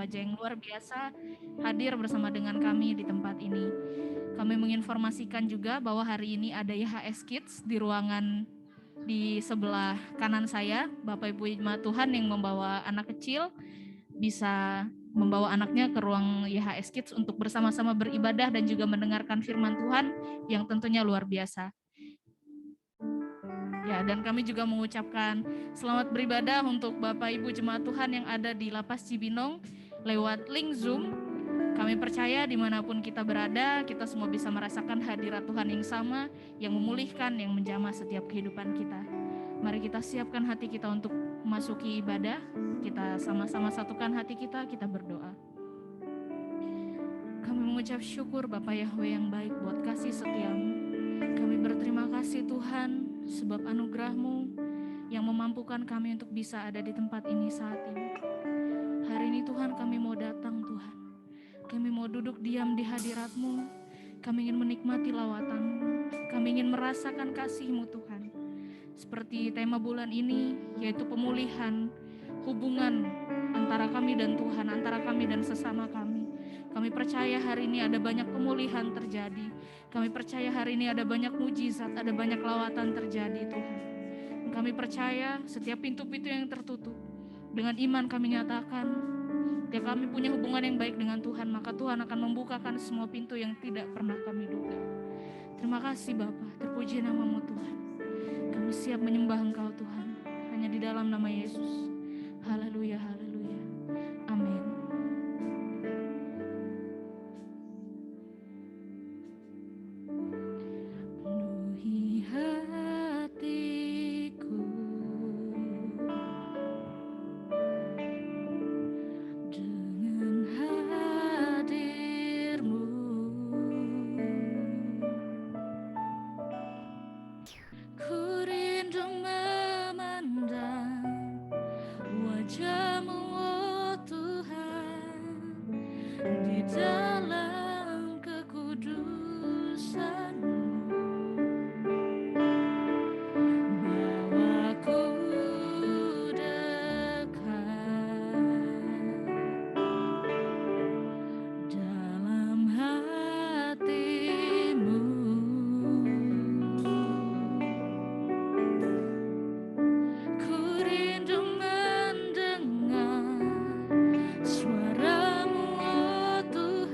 wajah yang luar biasa hadir bersama dengan kami di tempat ini. Kami menginformasikan juga bahwa hari ini ada YHS Kids di ruangan di sebelah kanan saya. Bapak Ibu Jemaat Tuhan yang membawa anak kecil bisa membawa anaknya ke ruang YHS Kids untuk bersama-sama beribadah dan juga mendengarkan firman Tuhan yang tentunya luar biasa. Ya, dan kami juga mengucapkan selamat beribadah untuk Bapak Ibu Jemaat Tuhan yang ada di Lapas Cibinong lewat link Zoom. Kami percaya dimanapun kita berada, kita semua bisa merasakan hadirat Tuhan yang sama, yang memulihkan, yang menjamah setiap kehidupan kita. Mari kita siapkan hati kita untuk memasuki ibadah. Kita sama-sama satukan hati kita berdoa. Kami mengucap syukur Bapak Yahweh yang baik buat kasih setiamu. Kami berterima kasih Tuhan sebab anugerah-Mu yang memampukan kami untuk bisa ada di tempat ini saat ini. Hari ini Tuhan kami mau datang Tuhan. Kami mau duduk diam di hadirat-Mu. Kami ingin menikmati lawatan-Mu. Kami ingin merasakan kasih-Mu Tuhan. Seperti tema bulan ini yaitu pemulihan hubungan antara kami dan Tuhan, antara kami dan sesama kami. Kami percaya hari ini ada banyak pemulihan terjadi. Kami percaya hari ini ada banyak mujizat, ada banyak lawatan terjadi Tuhan. Kami percaya setiap pintu-pintu yang tertutup, dengan iman kami nyatakan, jika kami punya hubungan yang baik dengan Tuhan, maka Tuhan akan membukakan semua pintu yang tidak pernah kami duga. Terima kasih Bapa, terpuji nama-Mu Tuhan. Kami siap menyembah Engkau Tuhan, hanya di dalam nama Yesus. Haleluya, haleluya. Amin. Penuhi hatiku dengan hadir-Mu. Ku rindu memandang wajah-Mu, oh Tuhan, di dalam kekudusan-Mu. Bawaku dekat dalam hati-Mu. Ku rindu mendengar suara-Mu, oh Tuhan,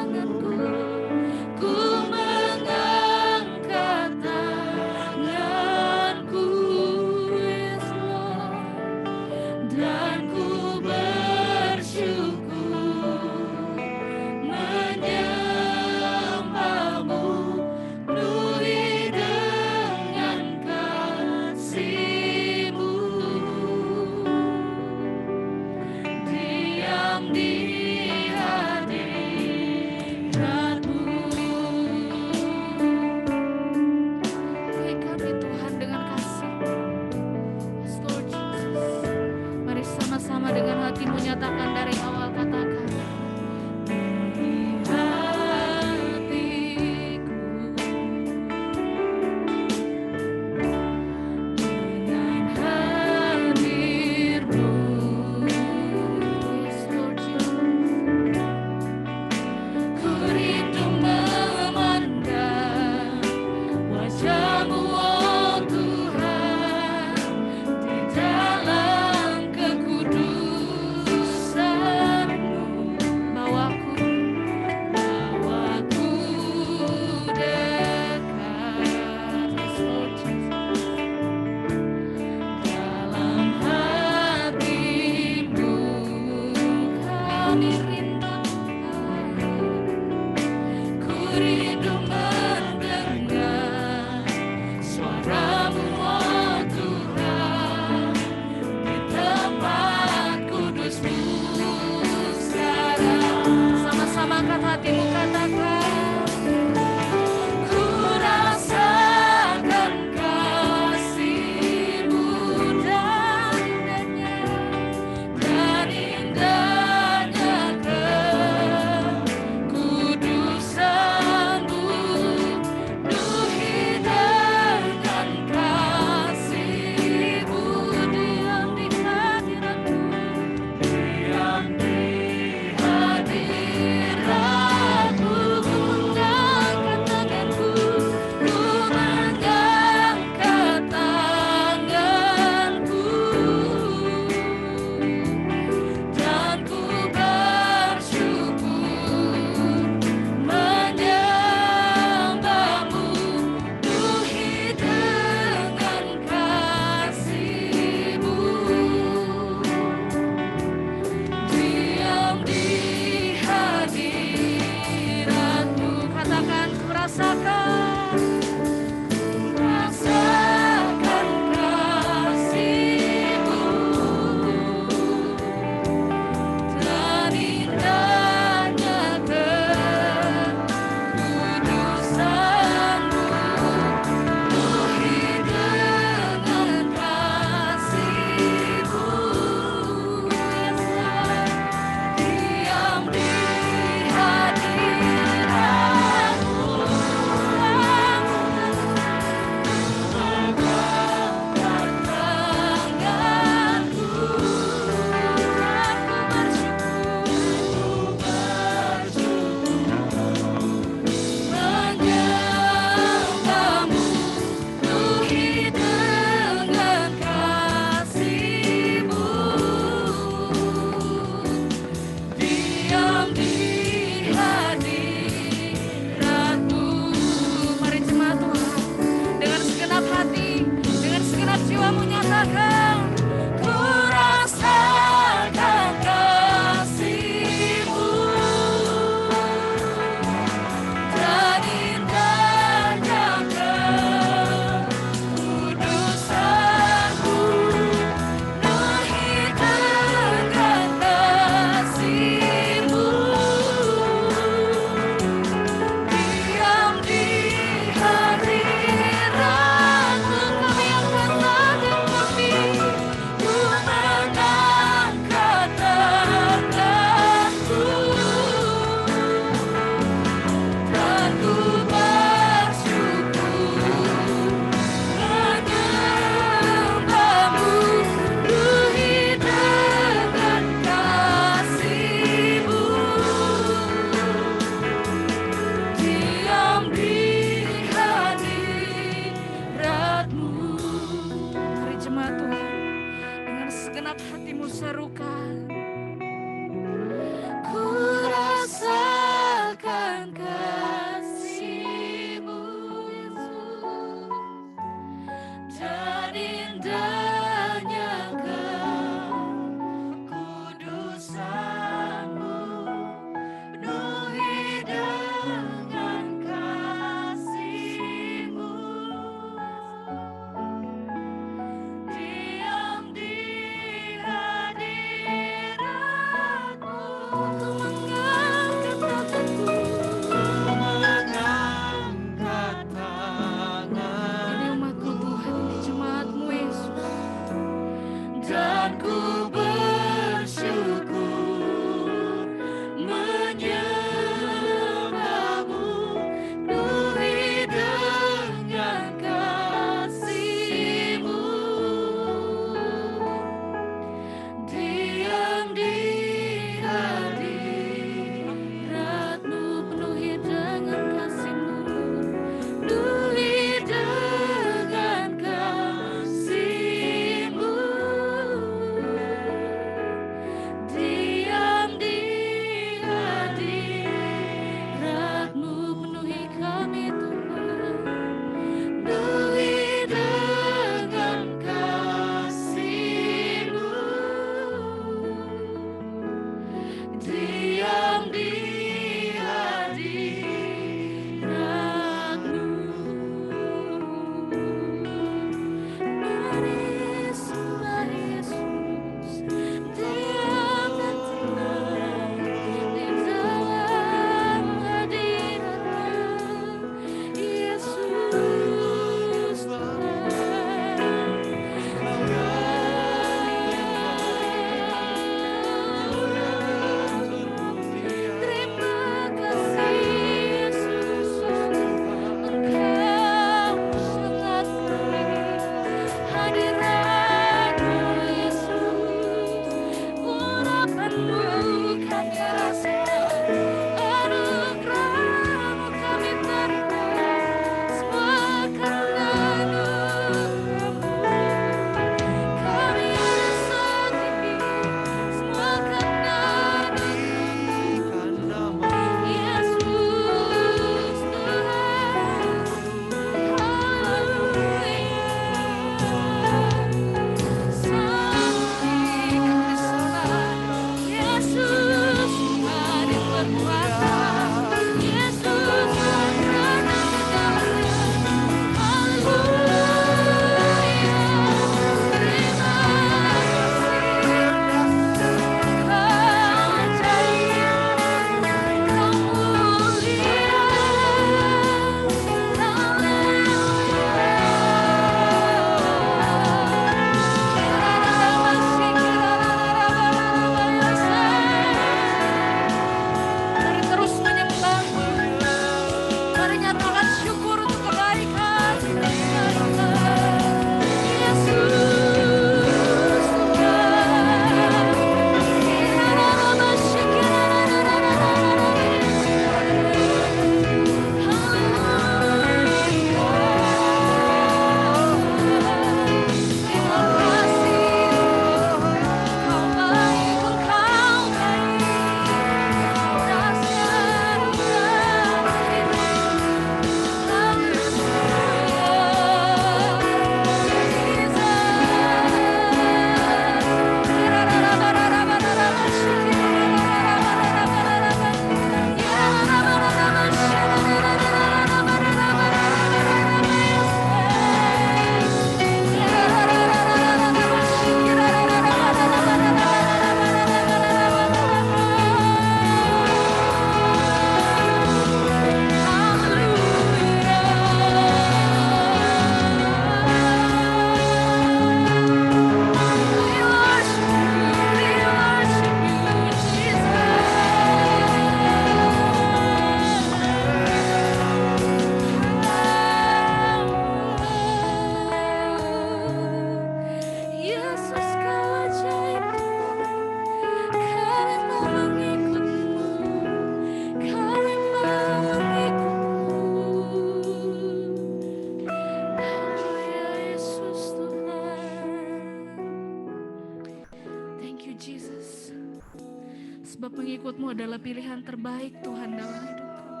pilihan terbaik Tuhan dalam hidup kami.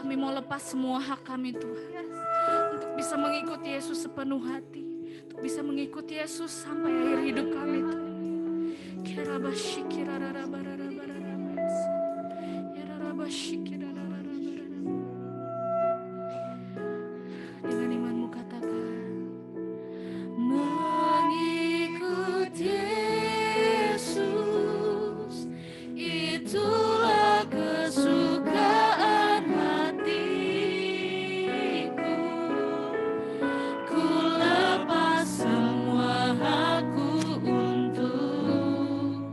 Kami mau lepas semua hak kami Tuhan, untuk bisa mengikuti Yesus sepenuh hati, untuk bisa mengikuti Yesus sampai akhir hidup kami Tuhan. Dengan imanmu katakan, mengikut Yesus, itulah kesukaan hatiku. Ku lepas semua hakku untuk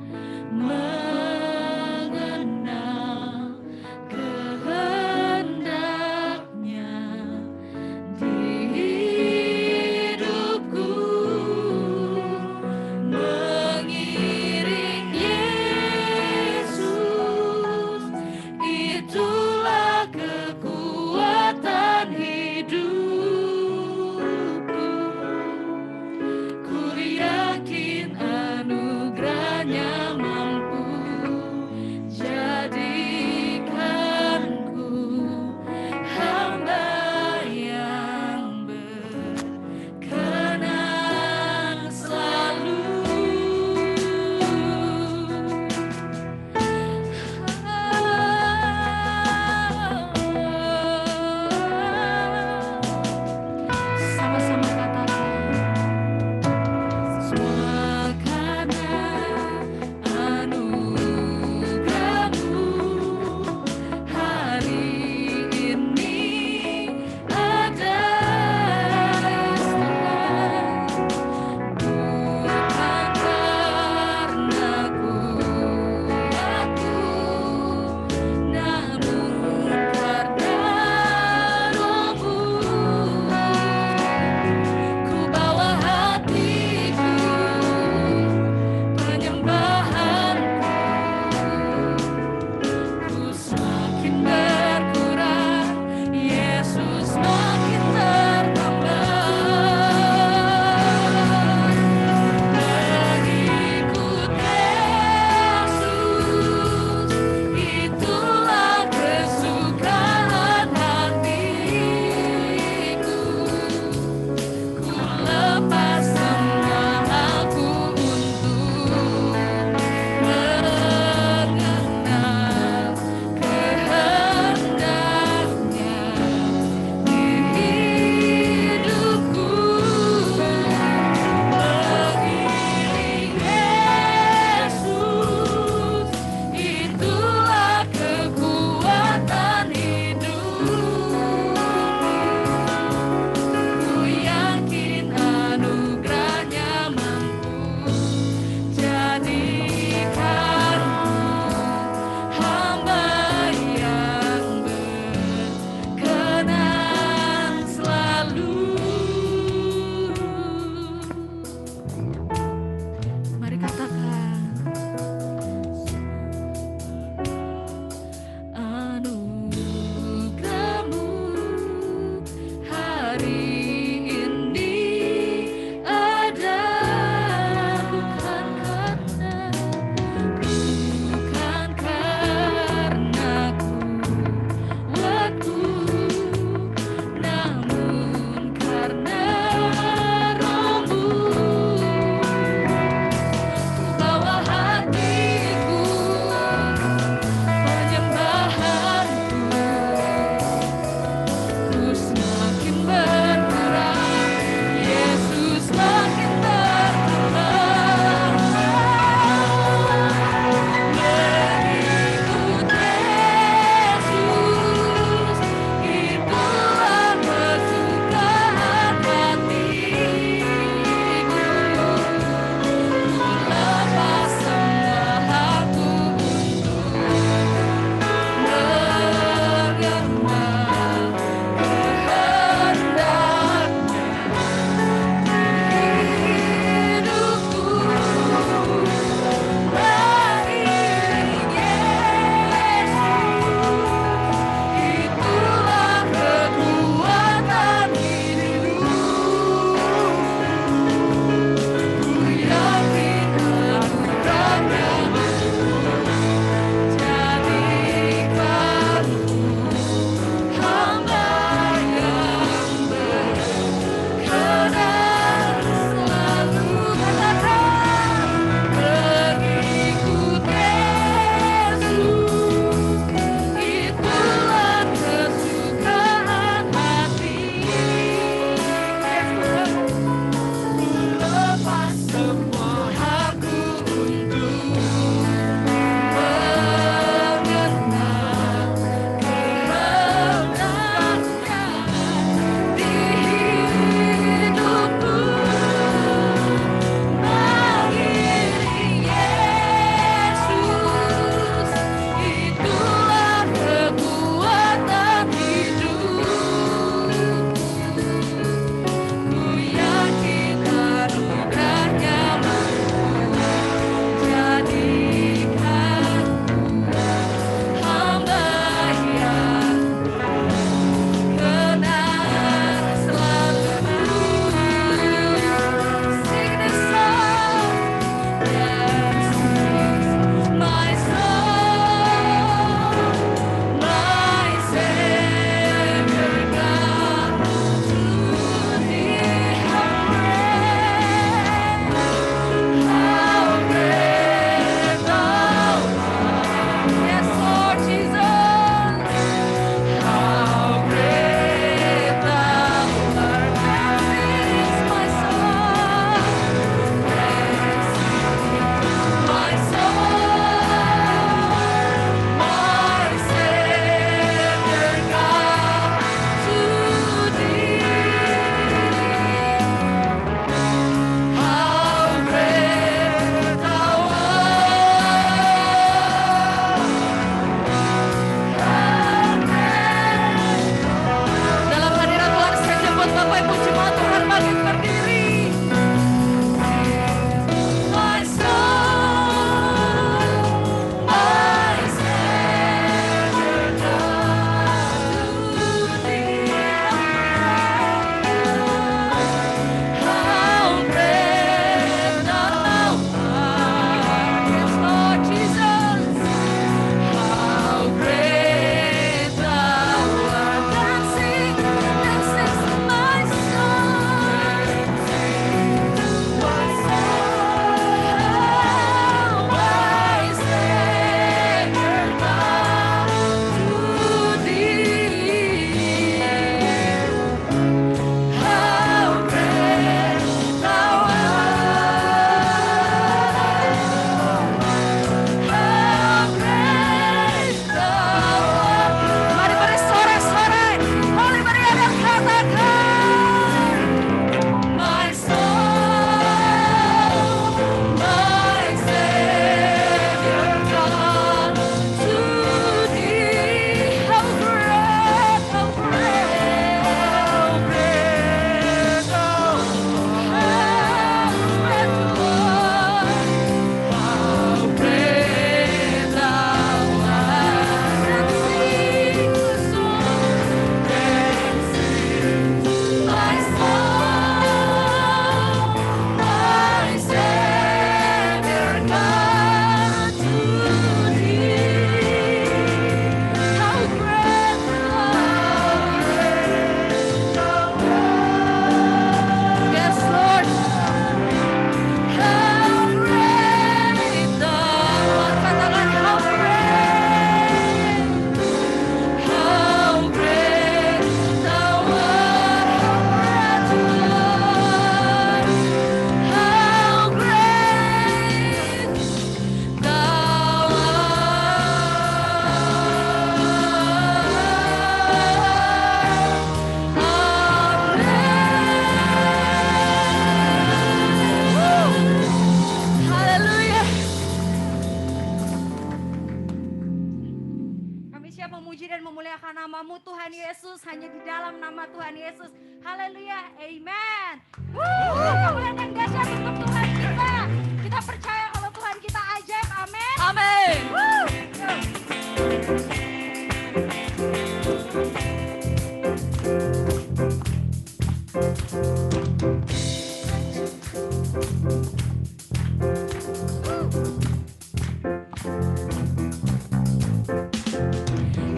namamu Tuhan Yesus, hanya di dalam nama Tuhan Yesus. Haleluya, amen. Kemuliaan yang dahsyat untuk Tuhan kita. Kita percaya kalau Tuhan kita ajaib, amin. Amin.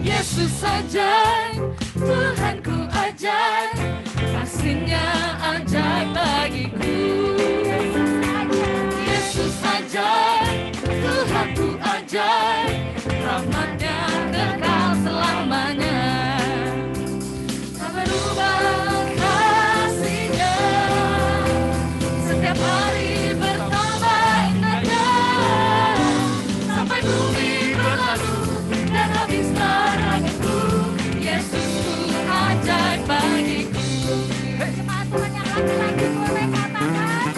Yesus ajaib, Tuhanku ajaib, kasih-Nya ajaib bagiku. Yesus ajaib, Tuhanku ajaib, rahmat-Nya kekal selamanya. Tak berubah kasih-Nya, setiap hari bertambah indahnya, sampai bumi berlalu dan habis laranganku. Yesusku ajaib bagiku. Jemaat Tuhan yang laki-laki boleh katakan,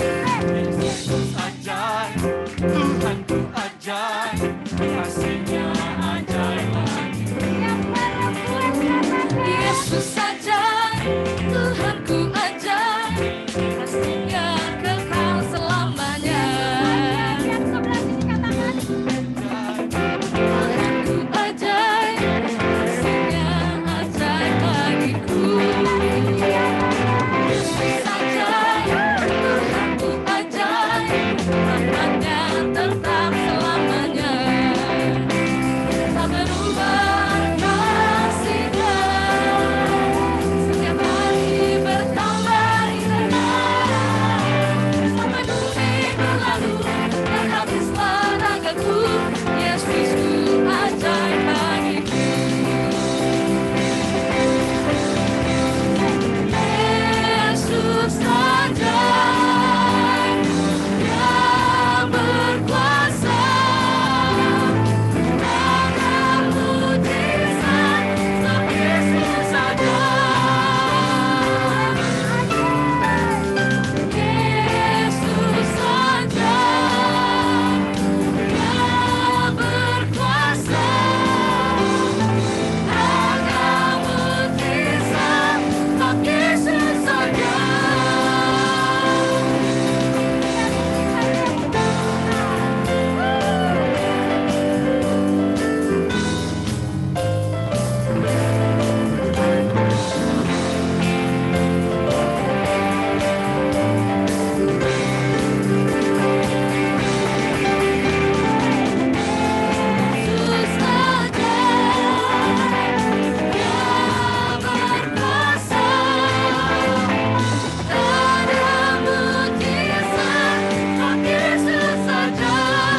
Yesus ajaib, Tuhanku ajaib, kasih-Nya ajaib bagiku. yang perempuan katakan, Yesus ajaib, Tuhanku ajaib, kasih-Nya kekal selamanya. yang sebelah sini katakan, Tuhanku ajaib, kasih-Nya ajaib bagiku. Yesus ajaib, Tuhanku ajaib, rahmat-Nya tetap selamanya. Tak berubah kasih-Nya, setiap hari bertambah indahnya, sampai bumi berlalu dan habis laranganku. Yesusku ajaib bagiku. Yesus ajaib, yang berkuasa, dalam mujizat, sebab Yesus ajaib. Yesus ajaib, yang berkuasa, dalam mujizat, sebab Yesus ajaib. Yesus ajaib, yang berkuasa, dalam mujizat, sebab Yesus ajaib.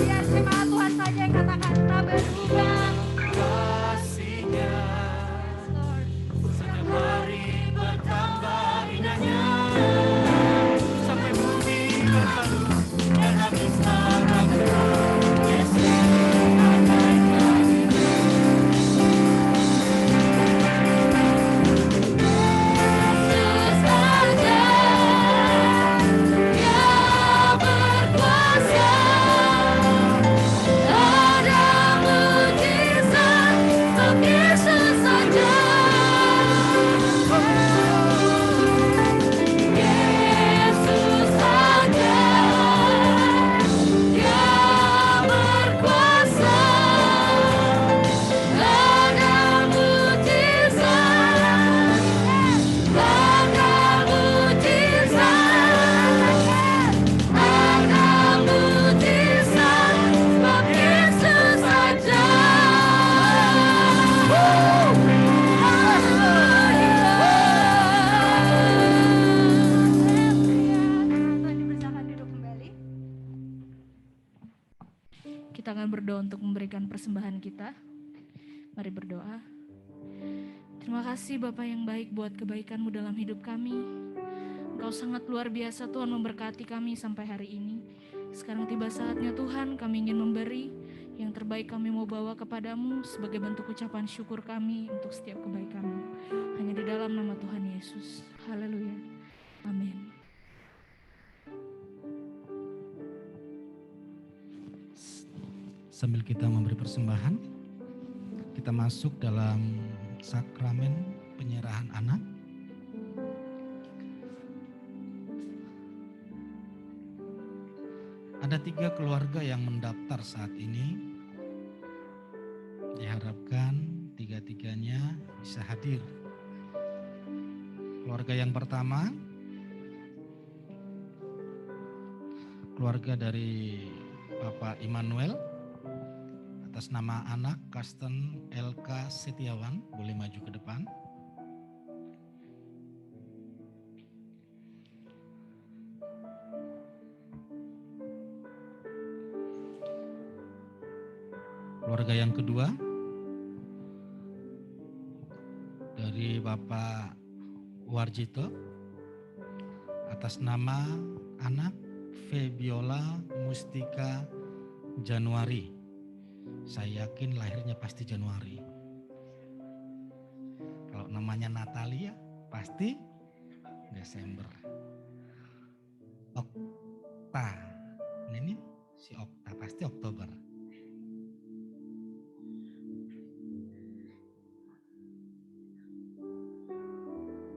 biar jemaat Tuhan saja yang katakan, tak berubah. Kasih-Nya setiap hari bertambah indahnya, sampai bumi berlalu dan habis laranganku. Yesus ajaib bagiku. Yesus ajaib, yang berkuasa, dalam mujizat, sebab Yesus ajaib. Yesus ajaib, yang berkuasa, dalam mujizat, dalam mujizat, dalam mujizat, sebab Yesus ajaib. Tuhan dipersilakan duduk kembali. Kita akan berdoa untuk memberikan persembahan kita. Mari berdoa. Terima kasih Bapa yang baik buat kebaikan-Mu dalam hidup kami. Engkau sangat luar biasa Tuhan, memberkati kami sampai hari ini. Sekarang tiba saatnya Tuhan, kami ingin memberi yang terbaik, kami mau bawa kepadamu sebagai bentuk ucapan syukur kami untuk setiap kebaikan-Mu. Hanya di dalam nama Tuhan Yesus. Haleluya. Amin. Sambil kita memberi persembahan, kita masuk dalam sakramen penyerahan anak. Ada 3 keluarga yang mendaftar saat ini. Diharapkan 3-3-nya bisa hadir. Keluarga yang pertama, keluarga dari Bapak Immanuel atas nama anak Kasten LK Setiawan, boleh maju ke depan. Keluarga yang kedua dari Bapak Warjito atas nama anak Febiola Mustika Januari. Saya yakin lahirnya pasti Januari. Kalau namanya Natalia pasti Desember. Okta, ini si Okta pasti Oktober.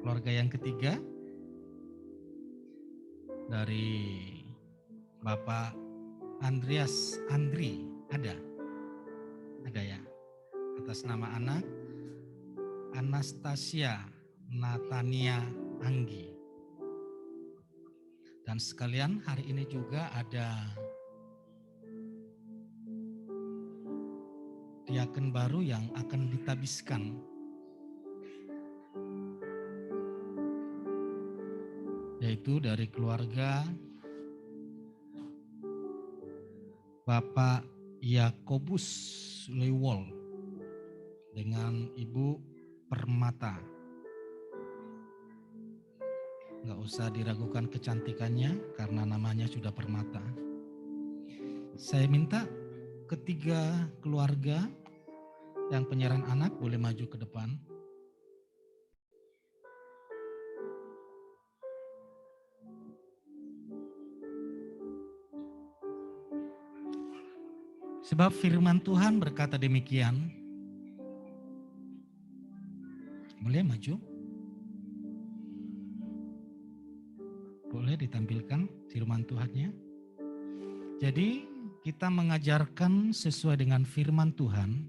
Keluarga yang ketiga dari Bapak Andreas Andri, ada ya, atas nama anak Anastasia Natania Anggi. Dan sekalian hari ini juga ada diaken baru yang akan ditabiskan, yaitu dari keluarga Bapak Yakobus Lewol dengan Ibu Permata. Nggak usah diragukan kecantikannya karena namanya sudah Permata. Saya minta ketiga keluarga yang penyerahan anak boleh maju ke depan. Sebab firman Tuhan berkata demikian. Boleh maju? Boleh ditampilkan firman Tuhannya? Jadi kita mengajarkan sesuai dengan firman Tuhan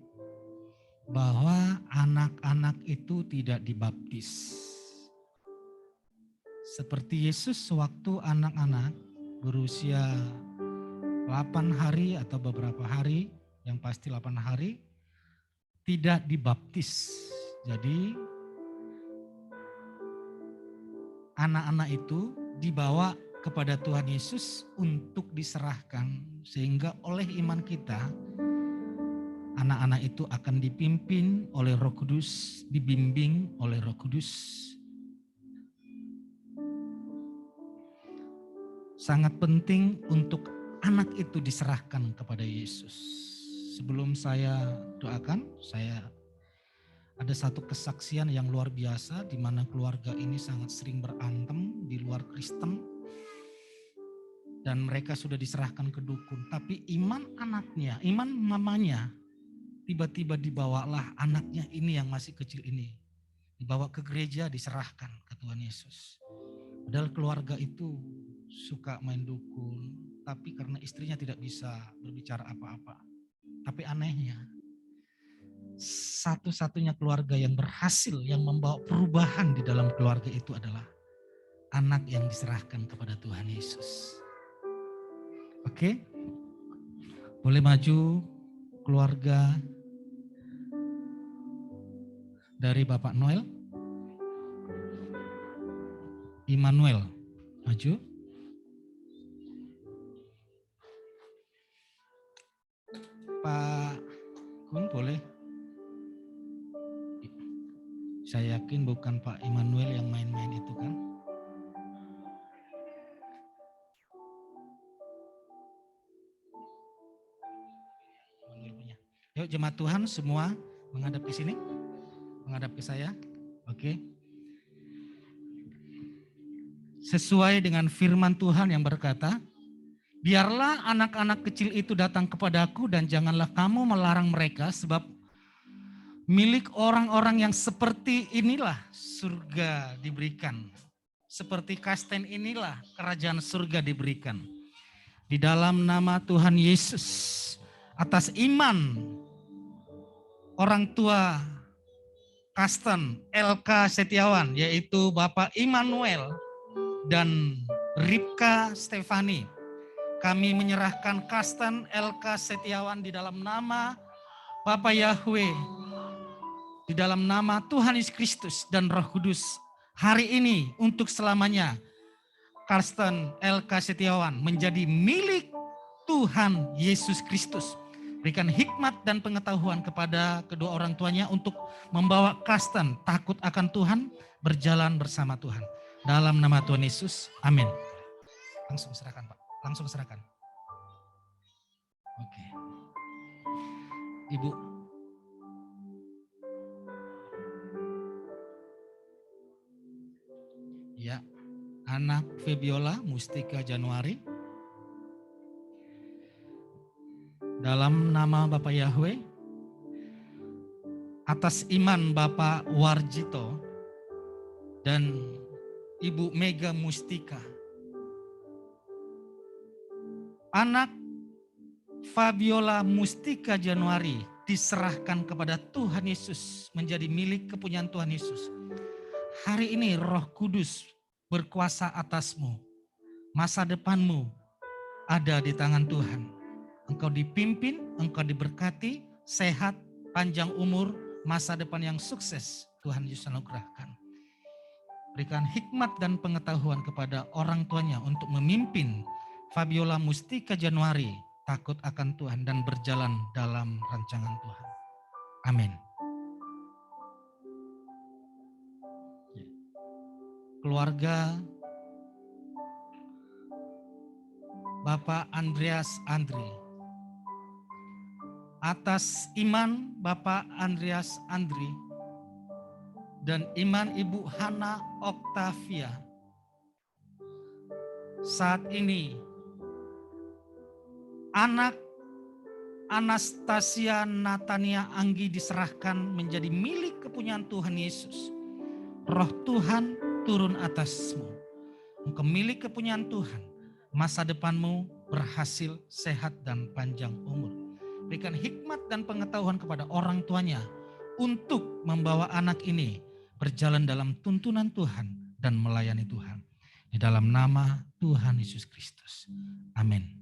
bahwa anak-anak itu tidak dibaptis. Seperti Yesus sewaktu anak-anak berusia 8 hari atau beberapa hari, yang pasti 8 hari, tidak dibaptis. Jadi anak-anak itu dibawa kepada Tuhan Yesus untuk diserahkan, sehingga oleh iman kita, anak-anak itu akan dipimpin oleh Roh Kudus, dibimbing oleh Roh Kudus. Sangat penting untuk anak itu diserahkan kepada Yesus. Sebelum saya doakan, saya ada satu kesaksian yang luar biasa di mana keluarga ini sangat sering berantem di luar Kristen dan mereka sudah diserahkan ke dukun. Tapi iman anaknya, iman mamanya, tiba-tiba dibawalah anaknya ini yang masih kecil ini, dibawa ke gereja, diserahkan ke Tuhan Yesus. Padahal keluarga itu suka main dukun, tapi karena istrinya tidak bisa berbicara apa-apa. Tapi anehnya, satu-satunya keluarga yang berhasil, yang membawa perubahan di dalam keluarga itu adalah anak yang diserahkan kepada Tuhan Yesus. Oke, boleh maju keluarga dari Bapak Noel, Immanuel, maju. Pak Kun boleh? Saya yakin bukan Pak Immanuel yang main-main itu kan? Yuk jemaat Tuhan semua menghadap ke sini, menghadap ke saya. Oke. Sesuai dengan firman Tuhan yang berkata, biarlah anak-anak kecil itu datang kepadaku dan janganlah kamu melarang mereka, sebab Milik orang-orang yang seperti inilah surga diberikan. Seperti kasten inilah kerajaan surga diberikan. Di dalam nama Tuhan Yesus, atas iman orang tua Kasten LK Setiawan, yaitu Bapak Immanuel dan Ripka Stefani, kami menyerahkan Kasten LK Setiawan di dalam nama Bapa Yahweh, di dalam nama Tuhan Yesus Kristus dan Roh Kudus, hari ini untuk selamanya Kasten LK Setiawan menjadi milik Tuhan Yesus Kristus. Berikan hikmat dan pengetahuan kepada kedua orang tuanya untuk membawa Kasten takut akan Tuhan, berjalan bersama Tuhan. Dalam nama Tuhan Yesus, amin. Langsung serahkan Pak, langsung serahkan. Oke. Ibu. Ya, anak Febiola Mustika Januari. Dalam nama Bapak Yahweh, atas iman Bapak Warjito dan Ibu Mega Mustika, anak Fabiola Mustika Januari diserahkan kepada Tuhan Yesus, menjadi milik kepunyaan Tuhan Yesus. Hari ini Roh Kudus berkuasa atasmu. Masa depanmu ada di tangan Tuhan. Engkau dipimpin, engkau diberkati, sehat, panjang umur, masa depan yang sukses Tuhan Yesus anugerahkan. Berikan hikmat dan pengetahuan kepada orang tuanya untuk memimpin Fabiola Mustika Januari takut akan Tuhan dan berjalan dalam rancangan Tuhan. Amin. Keluarga Bapak Andreas Andri, atas iman Bapak Andreas Andri dan iman Ibu Hana Oktavia, saat ini anak Anastasia Natania Anggi diserahkan menjadi milik kepunyaan Tuhan Yesus. Roh Tuhan turun atasmu. Engkau milik kepunyaan Tuhan. Masa depanmu berhasil, sehat dan panjang umur. Berikan hikmat dan pengetahuan kepada orang tuanya untuk membawa anak ini berjalan dalam tuntunan Tuhan dan melayani Tuhan. Di dalam nama Tuhan Yesus Kristus. Amin.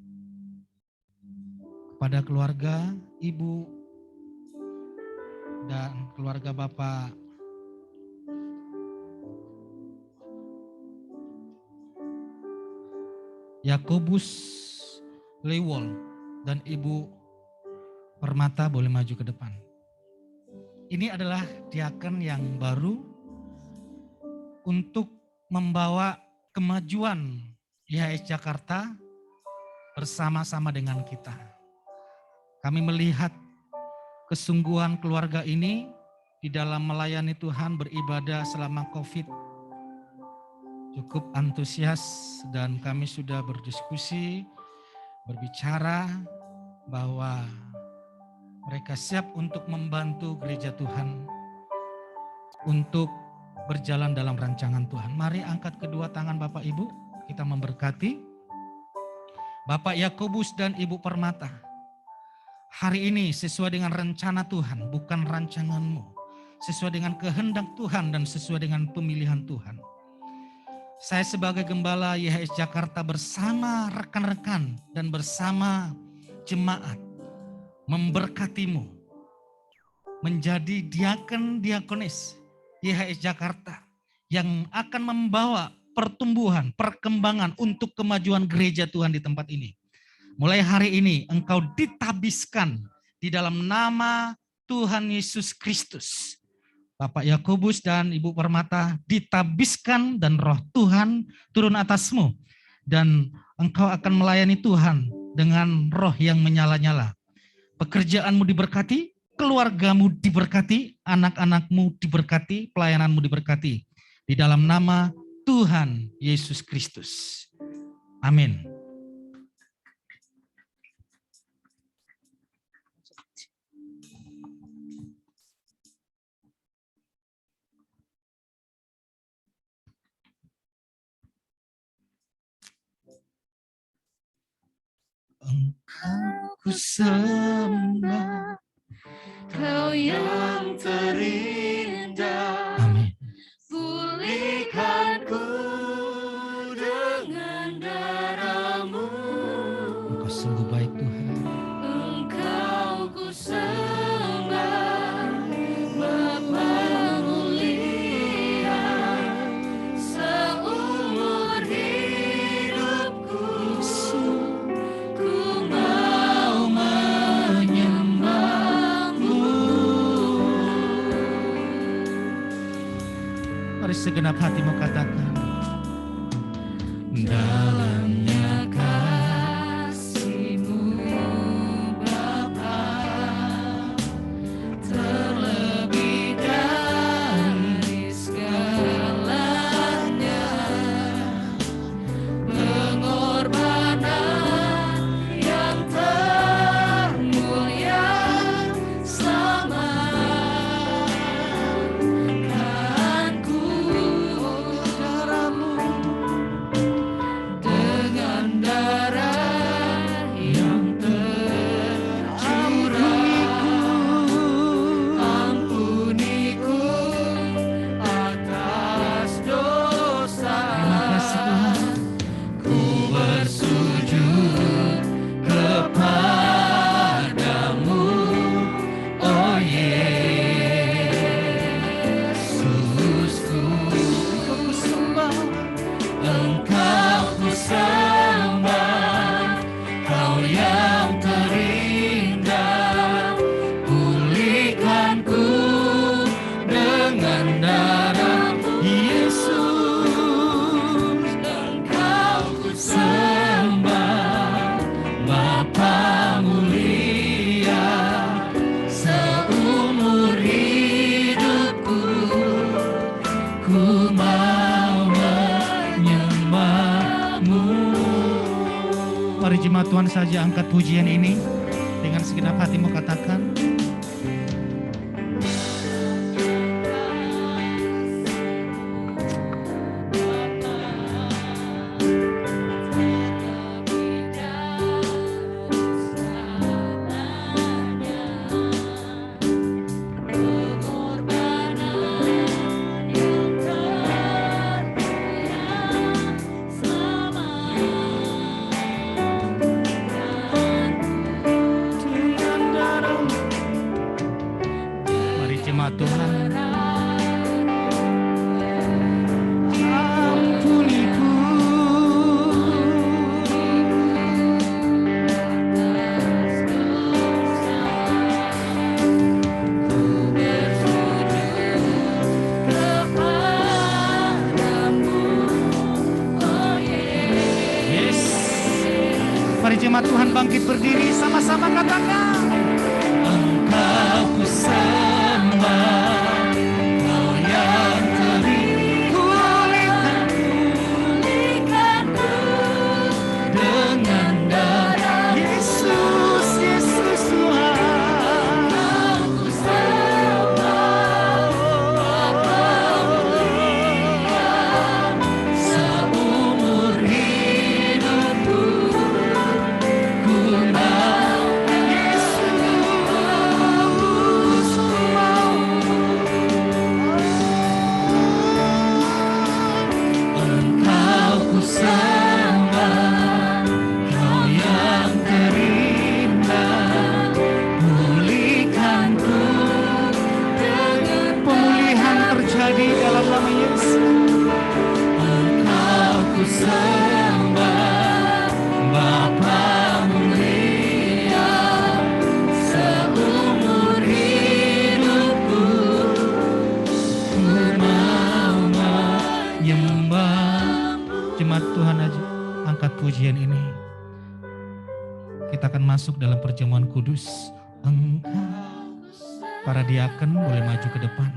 Kepada keluarga Ibu dan keluarga Bapak Yakobus Lewol dan Ibu Permata boleh maju ke depan. Ini adalah diaken yang baru untuk membawa kemajuan IHS Jakarta bersama-sama dengan kita. Kami melihat kesungguhan keluarga ini di dalam melayani Tuhan, beribadah selama COVID. Cukup antusias dan kami sudah berdiskusi, berbicara bahwa mereka siap untuk membantu gereja Tuhan untuk berjalan dalam rancangan Tuhan. Mari angkat kedua tangan Bapak Ibu, kita memberkati. Bapak Yakobus dan Ibu Permata, hari ini sesuai dengan rencana Tuhan, bukan rancanganmu. Sesuai dengan kehendak Tuhan dan sesuai dengan pemilihan Tuhan. Saya sebagai Gembala YHS Jakarta bersama rekan-rekan dan bersama jemaat memberkatimu menjadi diaken-diakonis YHS Jakarta yang akan membawa pertumbuhan, perkembangan untuk kemajuan gereja Tuhan di tempat ini. Mulai hari ini engkau ditabiskan di dalam nama Tuhan Yesus Kristus. Bapak Yakobus dan Ibu Permata ditabiskan dan Roh Tuhan turun atasmu dan engkau akan melayani Tuhan dengan roh yang menyala-nyala. Pekerjaanmu diberkati, keluargamu diberkati, anak-anakmu diberkati, pelayananmu diberkati. Di dalam nama Tuhan Yesus Kristus. Amin. ku sembah. Kau yang terindah, Amin. pulihkanku dengan darah-Mu. Engkau sungguh baik Tuhan. Engkau ku sembah, Bapa mulia, seumur hidupku ku mau menyembah-Mu. Mari segenap hatimu katakan. Dalamnya kasih-Mu Bapa, terlebih dari segalanya, pengorbanan yang termulia selamatkan ku. Darah-Mu dengan darah yang tercurah, ampuniku atas dosa. Terima kasih Tuhan. Ku bersujud kepadamu, oh Yesusku. Engkau ku sembah. Engkau ku sembah, Kau yang terindah, pulihkanku dengan darah-Mu, Yesus. Engkau ku sembah, Bapa mulia, seumur hidupku ku mau menyembah-Mu. Mari jemaat Tuhan saja angkat pujian ini dengan segenap hatimu katakan. Mari jemaat Tuhan. Ampuniku. Yes. Mari jemaat Tuhan bangkit berdiri sama-sama katakan. Engkau ku sembah, Kau yang pulihkanku dengan darah Yesus, Yesus Tuhan. Engkau ku sembah, Bapa mulia, seumur hidupku ku mau Engkau ku sembah, Kau yang terindah, pulihkanku dengan Pemulihan terjadi dalam nama Yesus. Engkau ku sembah, Bapa mulia, seumur hidupku ku mau menyembah. Jemaat Tuhan aja angkat pujian ini. Kita akan masuk dalam perjamuan kudus. Engkau, para diaken boleh maju ke depan.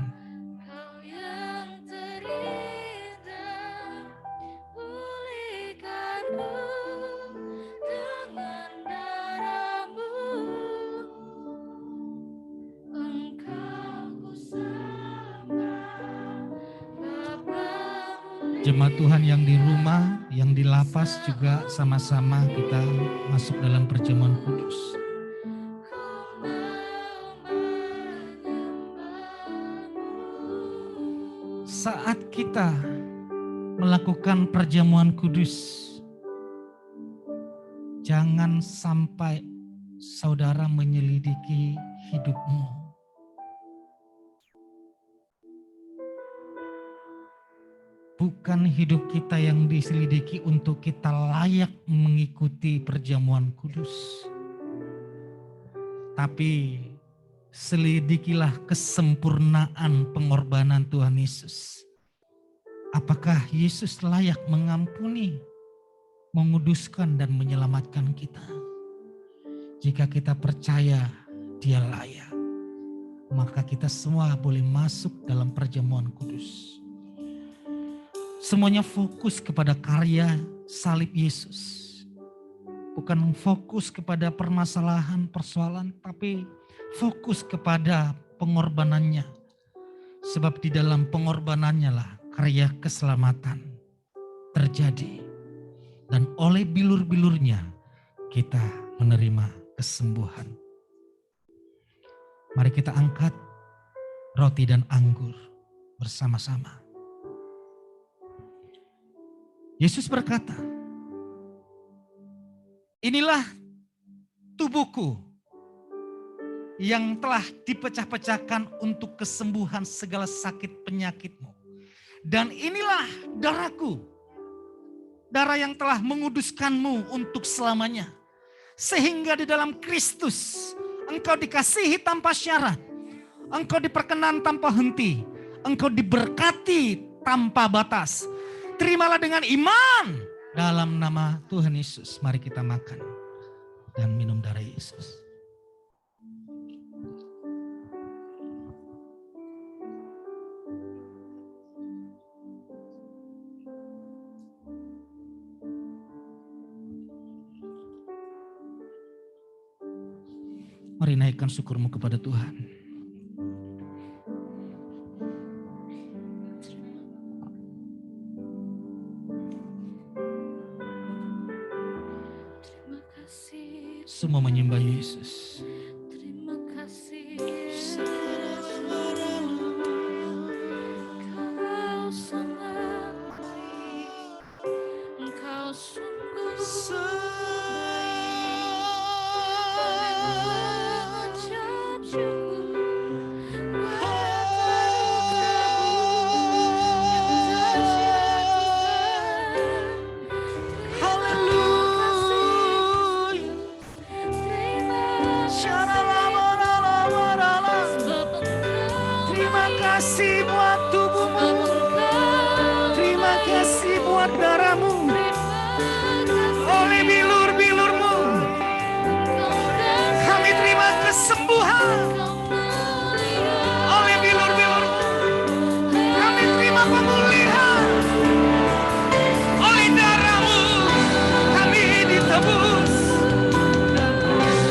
Kau yang terindah, pulihkanku dengan darah-Mu. Engkau ku sembah, Bapa mulia. Jemaat Tuhan yang di rumah, yang di lapas juga sama-sama kita masuk dalam perjamuan kudus. saat kita melakukan perjamuan kudus, jangan sampai saudara menyelidiki hidupmu. Bukan hidup kita yang diselidiki untuk kita layak mengikuti perjamuan kudus. Tapi selidikilah kesempurnaan pengorbanan Tuhan Yesus. Apakah Yesus layak mengampuni, menguduskan dan menyelamatkan kita? Jika kita percaya Dia layak, maka kita semua boleh masuk dalam perjamuan kudus. Semuanya fokus kepada karya salib Yesus. Bukan fokus kepada permasalahan, persoalan, tapi fokus kepada pengorbanannya. Sebab di dalam pengorbanannya lah karya keselamatan terjadi. Dan oleh bilur-bilurnya kita menerima kesembuhan. Mari kita angkat roti dan anggur bersama-sama. Yesus berkata, inilah tubuhku yang telah dipecah-pecahkan untuk kesembuhan segala sakit penyakitmu. Dan inilah darahku, darah yang telah menguduskanmu untuk selamanya. Sehingga di dalam Kristus engkau dikasihi tanpa syarat, engkau diperkenan tanpa henti, engkau diberkati tanpa batas. Terimalah dengan iman dalam nama Tuhan Yesus. Mari kita makan dan minum darah Yesus. Mari naikkan syukurmu kepada Tuhan. Semua menyembah Yesus. Terima kasih. Kau sangat baik. Engkau sungguh baik. Mengucap syukur. Kasih buat tubuhmu, terima kasih buat darahmu, oleh bilur-bilurmu kami terima kesembuhan, oleh bilur-bilurmu kami terima pemulihan, oleh darahmu kami ditebus,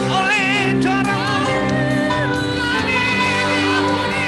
oleh darahmu kami diampuni.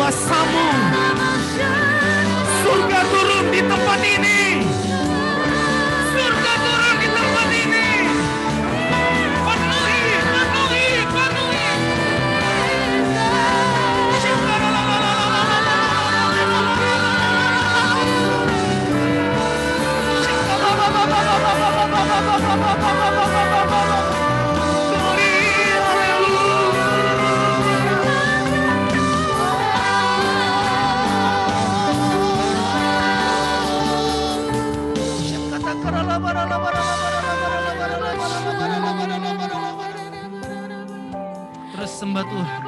kuasamu. Surga turun di tempat ini. Surga turun di tempat ini. Penuhi, penuhi, penuhi. Terus sembah Tuhan.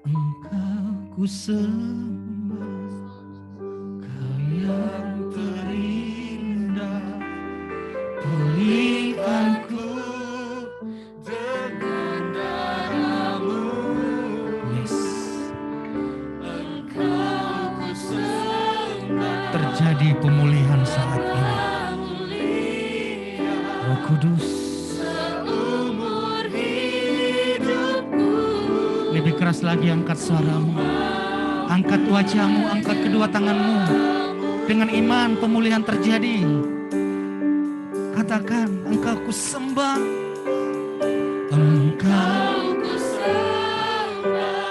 Engkau ku sembah, Kau yang terindah, pulihkanku dengan darah-Mu. Yes. Engkau ku sembah, terjadi pemulihan saat ini. Roh Kudus, lebih keras lagi angkat suaramu, angkat wajahmu, angkat kedua tanganmu. Dengan iman pemulihan terjadi. Katakan, Engkau ku sembah, Engkau ku sembah,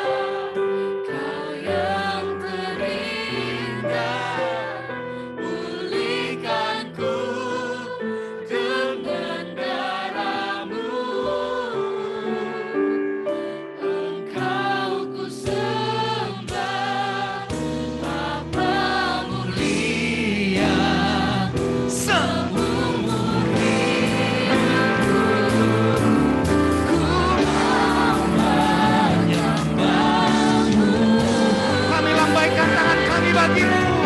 Kau yang terindah, pulihkanku dengan darah-Mu. Bagimu,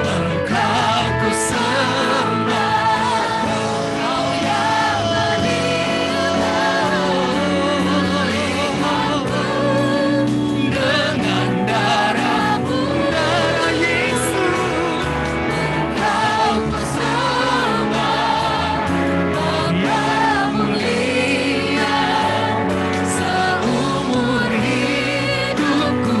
Engkau ku sembah, Kau yang dengan darah-Mu, darah Yesus. Engkau ku sembah, Kau yang mulia seumur hidupku.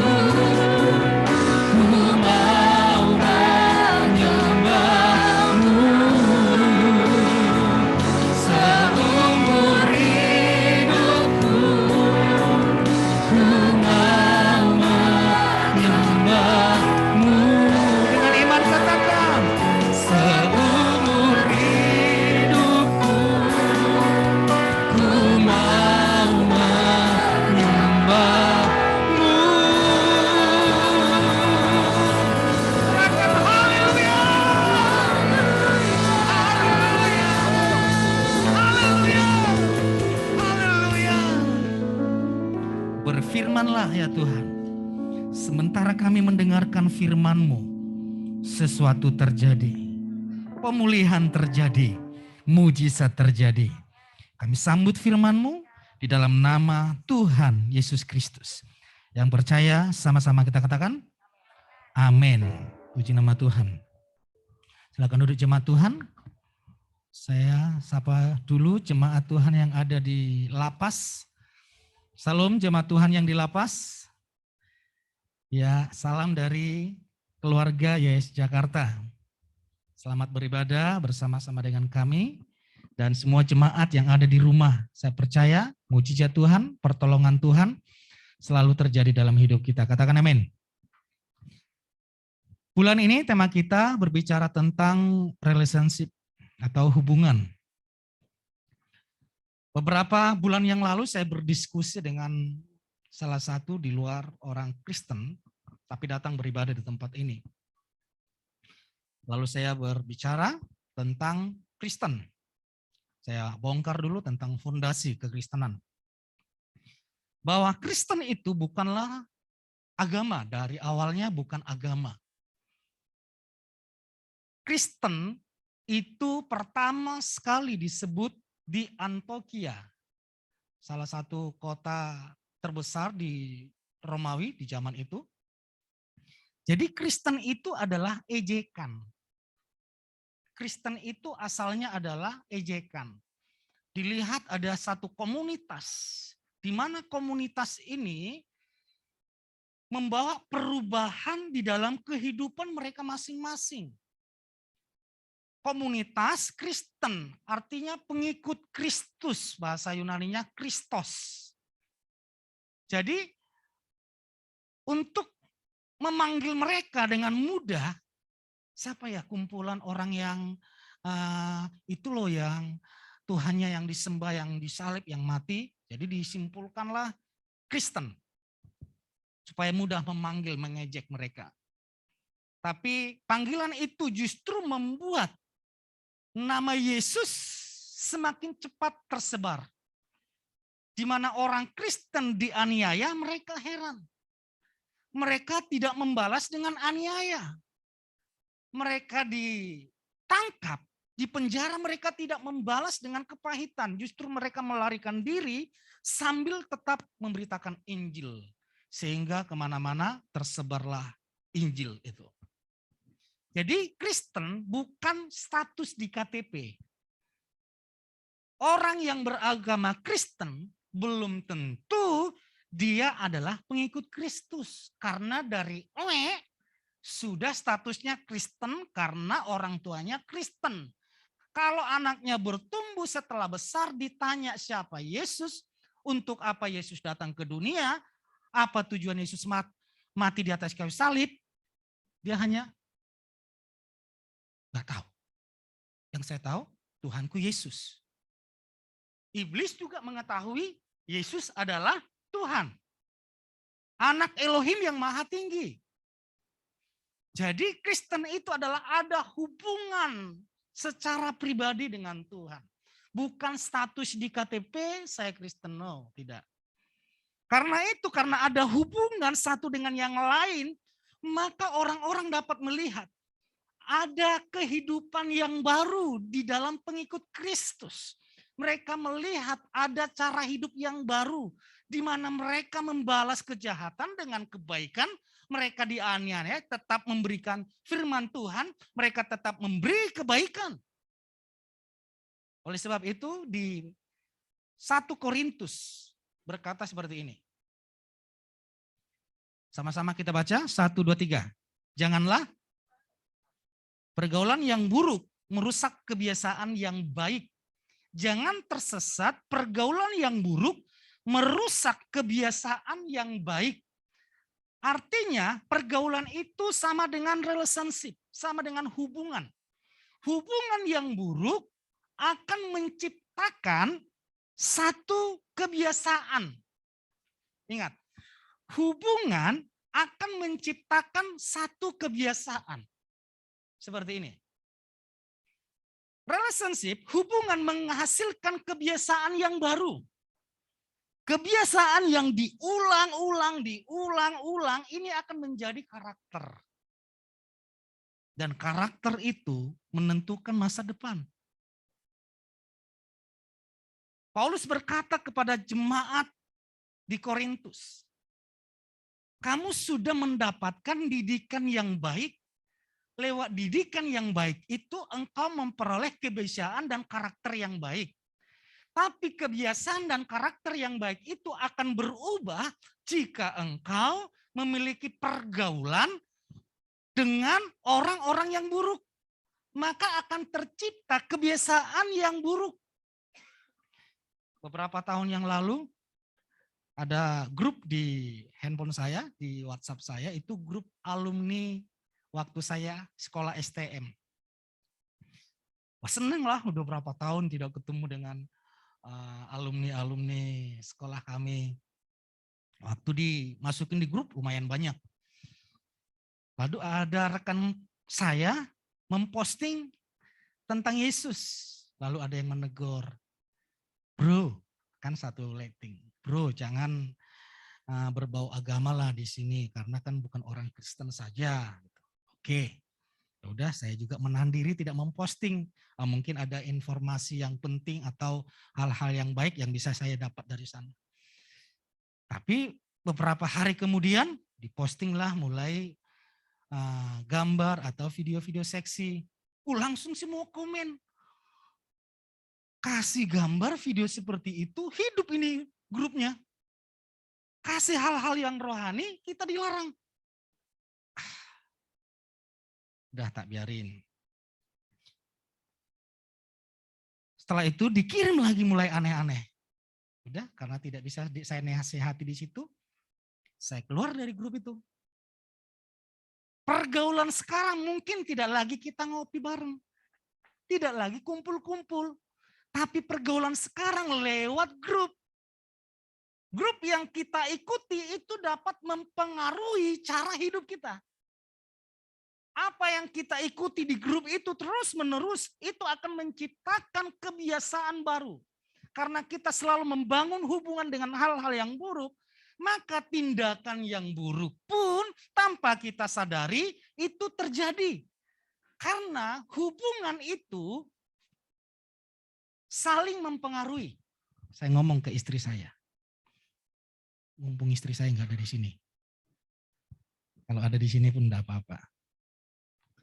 Berfirmanlah ya Tuhan, sementara kami mendengarkan firman-Mu, sesuatu terjadi, pemulihan terjadi, mujizat terjadi. Kami sambut firman-Mu di dalam nama Tuhan Yesus Kristus. Yang percaya sama-sama kita katakan, amin. Puji nama Tuhan. Silakan duduk jemaat Tuhan. Saya sapa dulu jemaat Tuhan yang ada di lapas. Salam jemaat Tuhan yang di lapas. Ya, salam dari keluarga YS Jakarta. Selamat beribadah bersama-sama dengan kami dan semua jemaat yang ada di rumah. Saya percaya mujizat Tuhan, pertolongan Tuhan selalu terjadi dalam hidup kita. Katakan amin. Bulan ini tema kita berbicara tentang relationship atau hubungan. Beberapa bulan yang lalu saya berdiskusi dengan salah satu di luar orang Kristen, tapi datang beribadah di tempat ini. Lalu saya berbicara tentang Kristen. Saya bongkar dulu tentang fondasi kekristenan. Bahwa Kristen itu bukanlah agama, dari awalnya bukan agama. Kristen itu pertama sekali disebut di Antioquia, salah satu kota terbesar di Romawi di zaman itu. Jadi Kristen itu adalah ejekan. Kristen itu asalnya adalah ejekan. Dilihat ada satu komunitas, di mana komunitas ini membawa perubahan di dalam kehidupan mereka masing-masing. Komunitas Kristen, artinya pengikut Kristus, bahasa Yunaninya Kristos. Jadi untuk memanggil mereka dengan mudah, siapa ya kumpulan orang yang itu loh yang Tuhannya yang disembah, yang disalib, yang mati. Jadi disimpulkanlah Kristen. Supaya mudah memanggil, mengejek mereka. Tapi panggilan itu justru membuat nama Yesus semakin cepat tersebar. Di mana orang Kristen dianiaya, mereka heran. Mereka tidak membalas dengan aniaya. Mereka ditangkap, di penjara mereka tidak membalas dengan kepahitan. Justru mereka melarikan diri sambil tetap memberitakan Injil. Sehingga kemana-mana tersebarlah Injil itu. Jadi Kristen bukan status di KTP. Orang yang beragama Kristen belum tentu dia adalah pengikut Kristus. Karena dari sudah statusnya Kristen karena orang tuanya Kristen. Kalau anaknya bertumbuh setelah besar ditanya siapa Yesus, untuk apa Yesus datang ke dunia, apa tujuan Yesus mati di atas kayu salib, dia hanya nggak tahu. Yang saya tahu Tuhanku Yesus. Iblis juga mengetahui Yesus adalah Tuhan. Anak Elohim yang maha tinggi. Jadi Kristen itu adalah ada hubungan secara pribadi dengan Tuhan. Bukan status di KTP saya Kristen, no, tidak. Karena itu, karena ada hubungan satu dengan yang lain, maka orang-orang dapat melihat ada kehidupan yang baru di dalam pengikut Kristus. Mereka melihat ada cara hidup yang baru, di mana mereka membalas kejahatan dengan kebaikan, mereka dianiaya tetap memberikan firman Tuhan, mereka tetap memberi kebaikan. Oleh sebab itu di 1 Korintus berkata seperti ini. Sama-sama kita baca 1, 2, 3. Janganlah pergaulan yang buruk merusak kebiasaan yang baik. Jangan tersesat, pergaulan yang buruk merusak kebiasaan yang baik. Artinya pergaulan itu sama dengan relationship, sama dengan hubungan. Hubungan yang buruk akan menciptakan satu kebiasaan. Ingat, hubungan akan menciptakan satu kebiasaan. Seperti ini. Relationship, hubungan menghasilkan kebiasaan yang baru. Kebiasaan yang diulang-ulang, ini akan menjadi karakter. Dan karakter itu menentukan masa depan. Paulus berkata kepada jemaat di Korintus, kamu sudah mendapatkan didikan yang baik. Lewat didikan yang baik itu engkau memperoleh kebiasaan dan karakter yang baik. Tapi kebiasaan dan karakter yang baik itu akan berubah jika engkau memiliki pergaulan dengan orang-orang yang buruk. Maka akan tercipta kebiasaan yang buruk. Beberapa tahun yang lalu ada grup di handphone saya, di WhatsApp saya, itu grup alumni waktu saya sekolah STM. Wah, seneng lah, udah berapa tahun tidak ketemu dengan alumni-alumni sekolah kami. Waktu dimasukin di grup lumayan banyak. Lalu ada rekan saya memposting tentang Yesus. Lalu ada yang menegur, bro, kan satu rating, bro jangan berbau agama lah di sini karena kan bukan orang Kristen saja. Oke, Ya udah, saya juga menahan diri tidak memposting. Mungkin ada informasi yang penting atau hal-hal yang baik yang bisa saya dapat dari sana. Tapi beberapa hari kemudian dipostinglah mulai gambar atau video-video seksi. Langsung semua komen. Kasih gambar video seperti itu, hidup ini grupnya. Kasih hal-hal yang rohani, kita dilarang. Udah tak biarin. Setelah itu dikirim lagi mulai aneh-aneh. Udah, karena tidak bisa saya nasihati di situ, saya keluar dari grup itu. Pergaulan sekarang mungkin tidak lagi kita ngopi bareng. Tidak lagi kumpul-kumpul. Tapi pergaulan sekarang lewat grup. Grup yang kita ikuti itu dapat mempengaruhi cara hidup kita. Apa yang kita ikuti di grup itu terus menerus itu akan menciptakan kebiasaan baru. Karena kita selalu membangun hubungan dengan hal-hal yang buruk, maka tindakan yang buruk pun tanpa kita sadari itu terjadi. Karena hubungan itu saling mempengaruhi. Saya ngomong ke istri saya. Mumpung istri saya nggak ada di sini. Kalau ada di sini pun enggak apa-apa.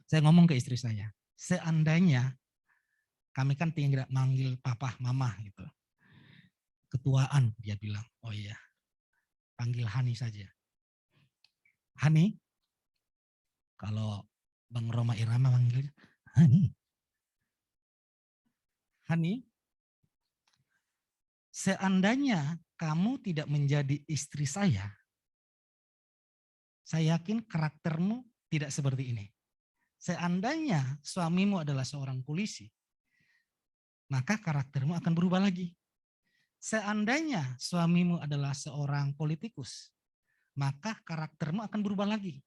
Saya ngomong ke istri saya, seandainya kami kan tinggal manggil papa, mama gitu. Ketuaan dia bilang, oh iya, panggil Hani saja. Hani, kalau Bang Roma Irama manggil, Hani. Hani, seandainya kamu tidak menjadi istri saya yakin karaktermu tidak seperti ini. Seandainya suamimu adalah seorang polisi, maka karaktermu akan berubah lagi. Seandainya suamimu adalah seorang politikus, maka karaktermu akan berubah lagi.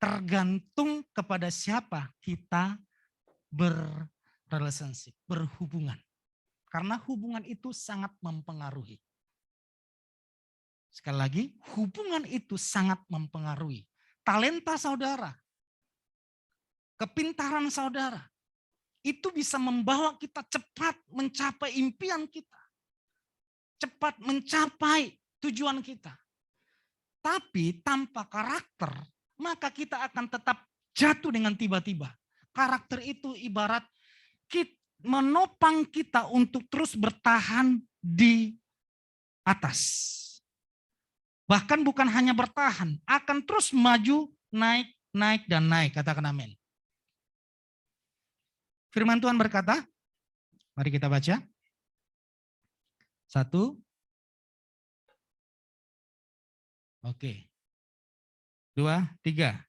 Tergantung kepada siapa kita berrelationship, berhubungan. Karena hubungan itu sangat mempengaruhi. Sekali lagi, hubungan itu sangat mempengaruhi. Talenta saudara, kepintaran saudara, itu bisa membawa kita cepat mencapai impian kita. Cepat mencapai tujuan kita. Tapi tanpa karakter, maka kita akan tetap jatuh dengan tiba-tiba. Karakter itu ibarat menopang kita untuk terus bertahan di atas. Bahkan bukan hanya bertahan, akan terus maju, naik, naik, dan naik. Katakan amin. Firman Tuhan berkata, mari kita baca. 1. Oke. 2, 3.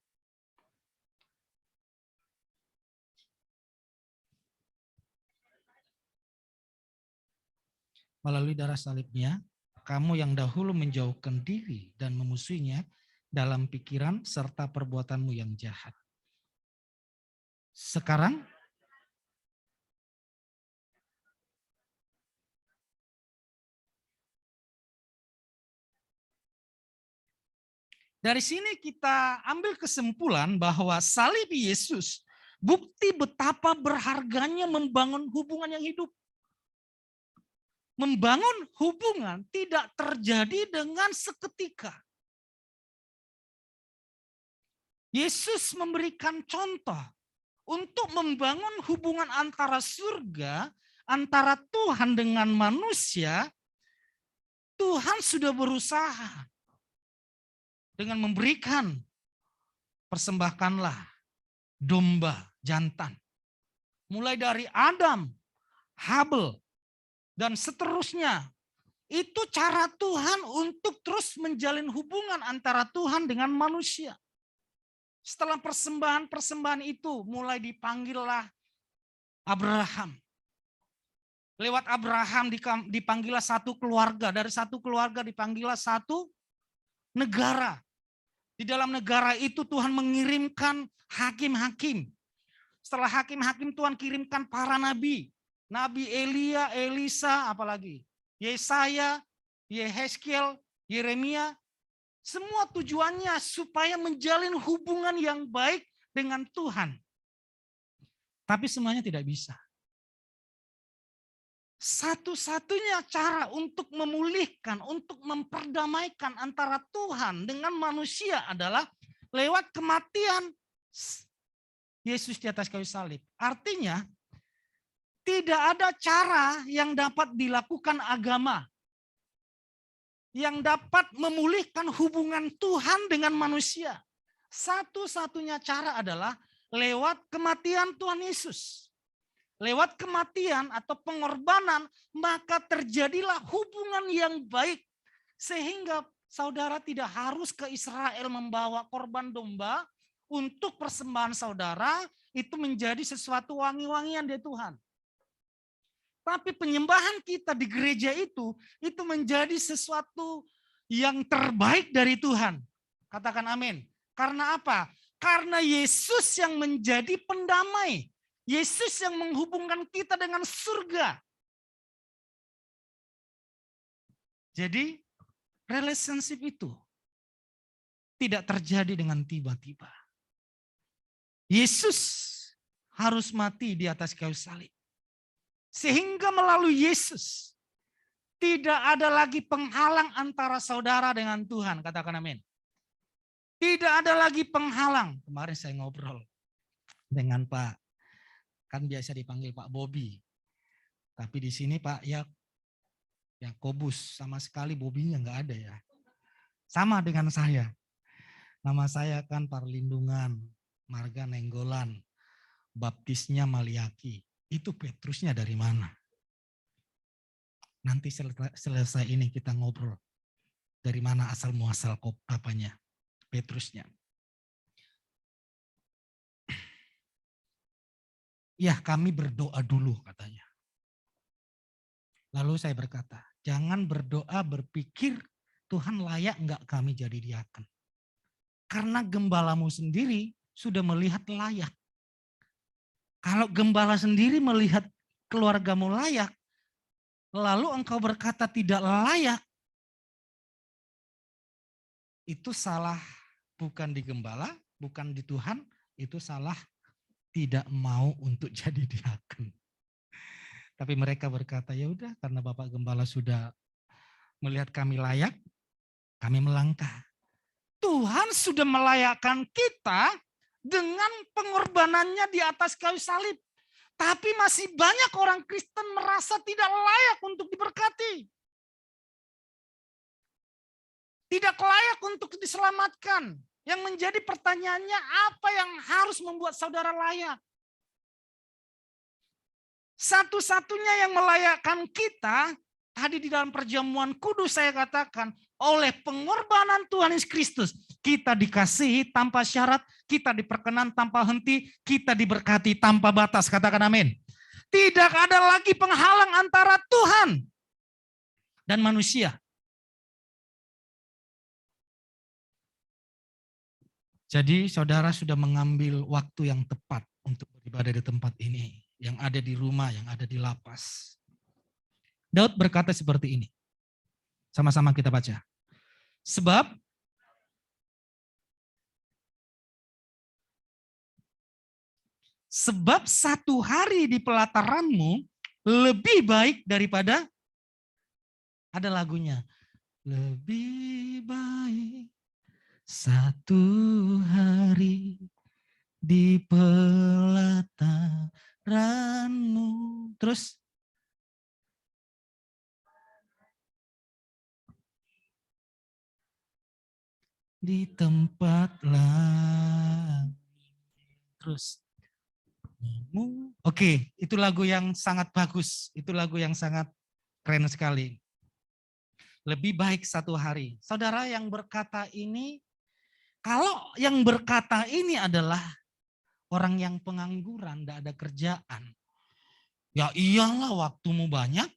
Melalui darah salibnya, kamu yang dahulu menjauhkan diri dan memusuhinya dalam pikiran serta perbuatanmu yang jahat. Sekarang, dari sini kita ambil kesimpulan bahwa salib Yesus bukti betapa berharganya membangun hubungan yang hidup. Membangun hubungan tidak terjadi dengan seketika. Yesus memberikan contoh untuk membangun hubungan antara surga, antara Tuhan dengan manusia. Tuhan sudah berusaha dengan memberikan, persembahkanlah domba jantan. Mulai dari Adam, Habel, dan seterusnya. Itu cara Tuhan untuk terus menjalin hubungan antara Tuhan dengan manusia. Setelah persembahan-persembahan itu mulai dipanggillah Abraham. Lewat Abraham dipanggillah satu keluarga. Dari satu keluarga dipanggillah satu negara. Di dalam negara itu Tuhan mengirimkan hakim-hakim. Setelah hakim-hakim Tuhan kirimkan para nabi. Nabi Elia, Elisa, apalagi Yesaya, Yehezkiel, Yeremia. Semua tujuannya supaya menjalin hubungan yang baik dengan Tuhan. Tapi semuanya tidak bisa. Satu-satunya cara untuk memulihkan, untuk memperdamaikan antara Tuhan dengan manusia adalah lewat kematian Yesus di atas kayu salib. Artinya, tidak ada cara yang dapat dilakukan agama yang dapat memulihkan hubungan Tuhan dengan manusia. Satu-satunya cara adalah lewat kematian Tuhan Yesus. Lewat kematian atau pengorbanan, maka terjadilah hubungan yang baik. Sehingga saudara tidak harus ke Israel membawa korban domba untuk persembahan saudara, itu menjadi sesuatu wangi-wangian dari Tuhan. Tapi penyembahan kita di gereja itu menjadi sesuatu yang terbaik dari Tuhan. Katakan amin. Karena apa? Karena Yesus yang menjadi pendamai. Yesus yang menghubungkan kita dengan surga. Jadi relationship itu tidak terjadi dengan tiba-tiba. Yesus harus mati di atas kayu salib. Sehingga melalui Yesus tidak ada lagi penghalang antara saudara dengan Tuhan. Katakan amin. Tidak ada lagi penghalang. Kemarin saya ngobrol dengan Pak, kan biasa dipanggil Pak Bobi. Tapi di sini Pak Yakobus, sama sekali Bobinya nggak ada ya. Sama dengan saya. Nama saya kan Parlindungan, Marga Nenggolan, baptisnya Maliaki. Itu Petrusnya dari mana? Nanti selesai ini kita ngobrol. Dari mana asal muasal apanya? Petrusnya. Ya, kami berdoa dulu katanya. Lalu saya berkata, jangan berdoa berpikir Tuhan layak enggak kami jadi diaken. Karena gembalamu sendiri sudah melihat layak. Kalau gembala sendiri melihat keluargamu layak, lalu engkau berkata tidak layak, itu salah bukan di gembala, bukan di Tuhan, itu salah tidak mau untuk jadi diaken. Tapi mereka berkata, ya udah karena Bapak Gembala sudah melihat kami layak, kami melangkah. Tuhan sudah melayakkan kita dengan pengorbanannya di atas kayu salib. Tapi masih banyak orang Kristen merasa tidak layak untuk diberkati. Tidak layak untuk diselamatkan. Yang menjadi pertanyaannya, apa yang harus membuat saudara layak? Satu-satunya yang melayakkan kita, tadi di dalam perjamuan kudus saya katakan, oleh pengorbanan Tuhan Yesus Kristus, kita dikasihi tanpa syarat, kita diperkenan tanpa henti, kita diberkati tanpa batas. Katakan amin. Tidak ada lagi penghalang antara Tuhan dan manusia. Jadi saudara sudah mengambil waktu yang tepat untuk beribadah di tempat ini. Yang ada di rumah, yang ada di lapas. Daud berkata seperti ini. Sama-sama kita baca. Sebab satu hari di pelataranmu lebih baik daripada, ada lagunya. Lebih baik satu hari di pelataranmu. Terus di tempat lain. Terus oke, itu lagu yang sangat bagus. Itu lagu yang sangat keren sekali. Lebih baik satu hari. Saudara yang berkata ini, kalau yang berkata ini adalah orang yang pengangguran, tidak ada kerjaan. Ya iyalah waktumu banyak.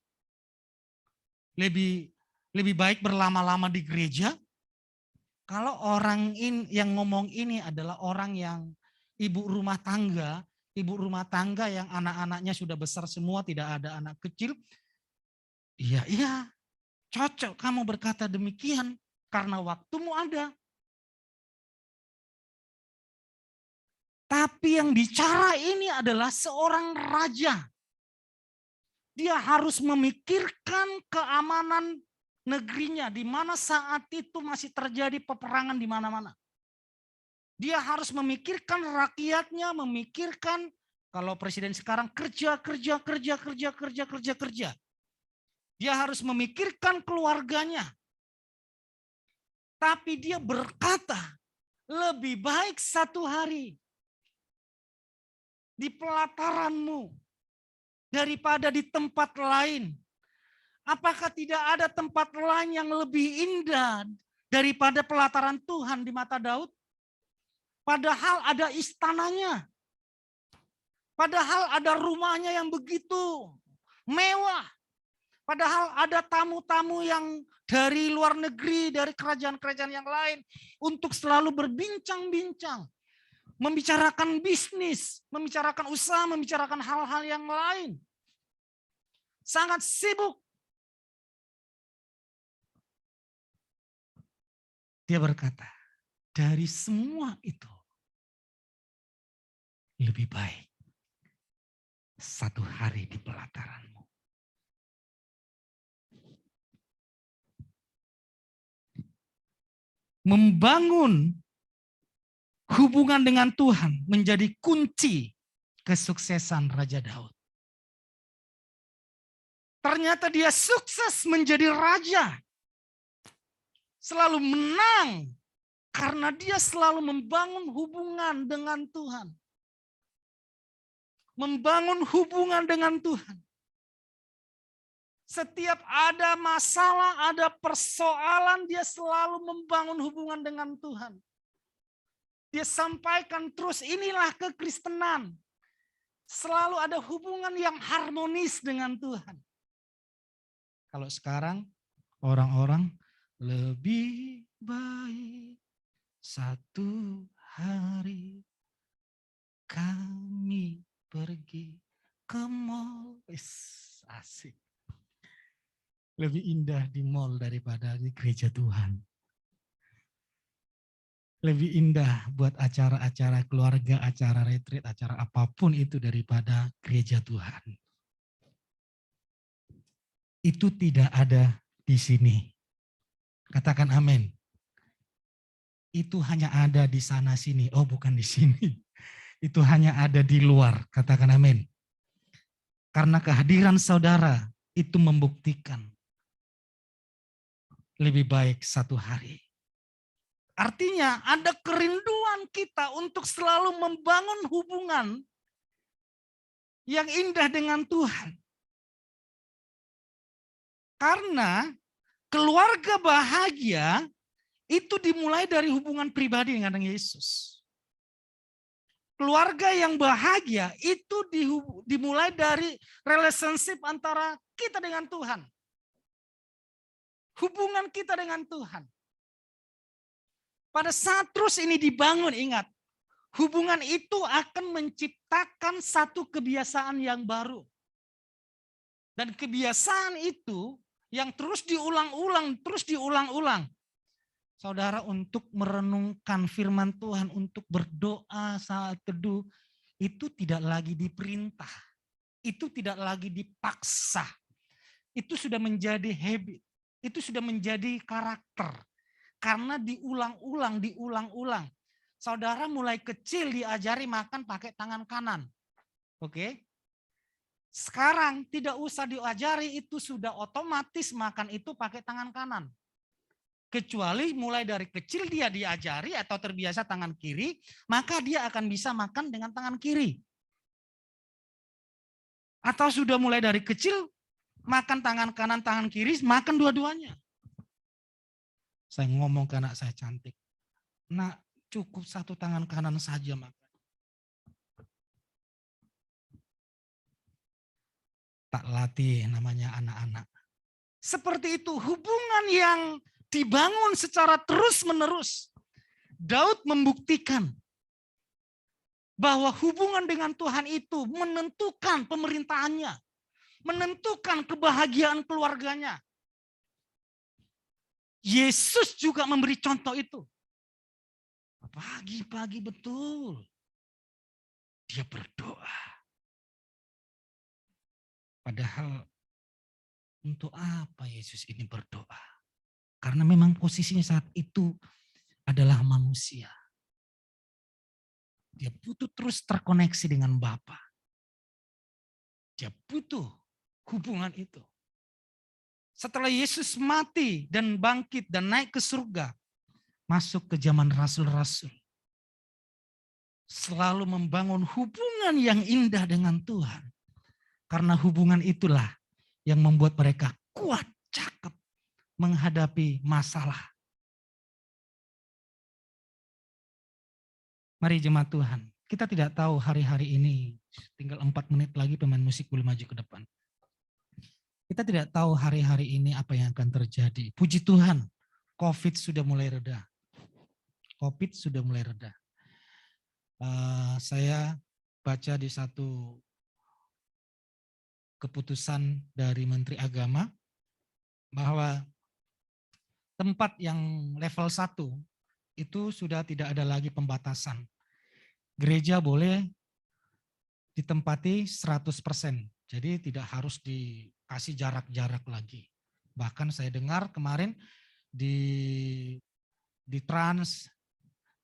Lebih baik berlama-lama di gereja. Kalau orang yang ngomong ini adalah orang yang ibu rumah tangga yang anak-anaknya sudah besar semua, tidak ada anak kecil. Iya, cocok kamu berkata demikian karena waktumu ada. Tapi yang bicara ini adalah seorang raja. Dia harus memikirkan keamanan negerinya, di mana saat itu masih terjadi peperangan di mana-mana. Dia harus memikirkan rakyatnya, memikirkan kalau presiden sekarang kerja. Dia harus memikirkan keluarganya. Tapi dia berkata, lebih baik 1 hari di pelataranmu daripada di tempat lain. Apakah tidak ada tempat lain yang lebih indah daripada pelataran Tuhan di mata Daud? Padahal ada istananya. Padahal ada rumahnya yang begitu mewah. Padahal ada tamu-tamu yang dari luar negeri, dari kerajaan-kerajaan yang lain untuk selalu berbincang-bincang. Membicarakan bisnis, membicarakan usaha, membicarakan hal-hal yang lain. Sangat sibuk. Dia berkata, dari semua itu, lebih baik 1 hari di pelataranmu. Membangun hubungan dengan Tuhan menjadi kunci kesuksesan Raja Daud. Ternyata dia sukses menjadi raja. Selalu menang karena dia selalu membangun hubungan dengan Tuhan. Membangun hubungan dengan Tuhan. Setiap ada masalah, ada persoalan, dia selalu membangun hubungan dengan Tuhan. Dia sampaikan terus, inilah kekristenan. Selalu ada hubungan yang harmonis dengan Tuhan. Kalau sekarang orang-orang lebih baik 1 hari kami pergi ke mall. Asik. Lebih indah di mall daripada di gereja Tuhan. Lebih indah buat acara-acara keluarga, acara retreat, acara apapun itu daripada gereja Tuhan. Itu tidak ada di sini. Katakan amin. Itu hanya ada di sana sini. Oh, bukan di sini. Itu hanya ada di luar. Katakan amin. Karena kehadiran saudara itu membuktikan lebih baik 1 hari. Artinya ada kerinduan kita untuk selalu membangun hubungan yang indah dengan Tuhan. Karena keluarga bahagia itu dimulai dari hubungan pribadi dengan Yesus. Keluarga yang bahagia itu dimulai dari relationship antara kita dengan Tuhan. Hubungan kita dengan Tuhan. Pada saat terus ini dibangun, ingat, hubungan itu akan menciptakan satu kebiasaan yang baru. Dan kebiasaan itu yang terus diulang-ulang. Saudara, untuk merenungkan firman Tuhan, untuk berdoa saat teduh, itu tidak lagi diperintah. Itu tidak lagi dipaksa. Itu sudah menjadi habit. Itu sudah menjadi karakter. Karena diulang-ulang. Saudara mulai kecil diajari makan pakai tangan kanan. Oke? Sekarang tidak usah diajari, itu sudah otomatis makan itu pakai tangan kanan. Kecuali mulai dari kecil dia diajari atau terbiasa tangan kiri, maka dia akan bisa makan dengan tangan kiri. Atau sudah mulai dari kecil, makan tangan kanan, tangan kiri, makan dua-duanya. Saya ngomong ke anak saya cantik. Nak, cukup 1 tangan kanan saja makan. Tak latih namanya anak-anak. Seperti itu hubungan yang dibangun secara terus-menerus. Daud membuktikan bahwa hubungan dengan Tuhan itu menentukan pemerintahannya. Menentukan kebahagiaan keluarganya. Yesus juga memberi contoh itu. Pagi-pagi betul. dia berdoa. Padahal untuk apa Yesus ini berdoa? Karena memang posisinya saat itu adalah manusia. Dia butuh terus terkoneksi dengan Bapa. Dia butuh hubungan itu. Setelah Yesus mati dan bangkit dan naik ke surga, masuk ke zaman rasul-rasul. Selalu membangun hubungan yang indah dengan Tuhan. Karena hubungan itulah yang membuat mereka kuat, cakep menghadapi masalah. Mari jemaat Tuhan, kita tidak tahu hari-hari ini, tinggal 4 menit lagi pemain musik boleh maju ke depan. Kita tidak tahu hari-hari ini apa yang akan terjadi. Puji Tuhan, COVID sudah mulai reda. COVID sudah mulai reda. Saya baca di satu keputusan dari Menteri Agama bahwa tempat yang level 1 itu sudah tidak ada lagi pembatasan. Gereja boleh ditempati 100%. Jadi tidak harus dikasih jarak-jarak lagi. Bahkan saya dengar kemarin di Trans,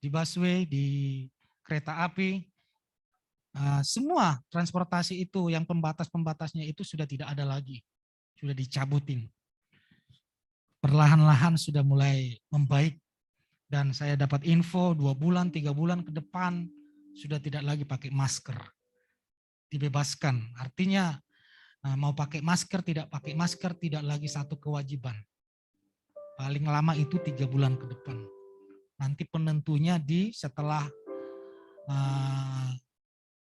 di busway, di kereta api, semua transportasi itu yang pembatas-pembatasnya itu sudah tidak ada lagi. Sudah dicabutin. Perlahan-lahan sudah mulai membaik. Dan saya dapat info 2 bulan, 3 bulan ke depan sudah tidak lagi pakai masker. Dibebaskan. Artinya mau pakai masker, tidak pakai masker tidak lagi satu kewajiban. Paling lama itu 3 bulan ke depan. Nanti penentunya setelah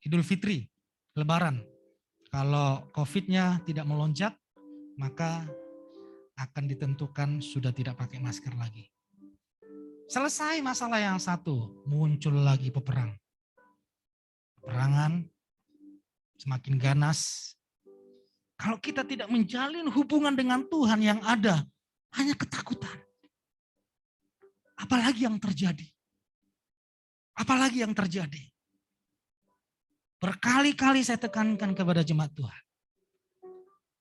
Idul Fitri, Lebaran. Kalau COVID-nya tidak melonjak, maka akan ditentukan sudah tidak pakai masker lagi. Selesai masalah yang satu, muncul lagi peperang. Peperangan semakin ganas. Kalau kita tidak menjalin hubungan dengan Tuhan yang ada, hanya ketakutan. Apalagi yang terjadi? Apalagi yang terjadi? Berkali-kali saya tekankan kepada jemaat Tuhan.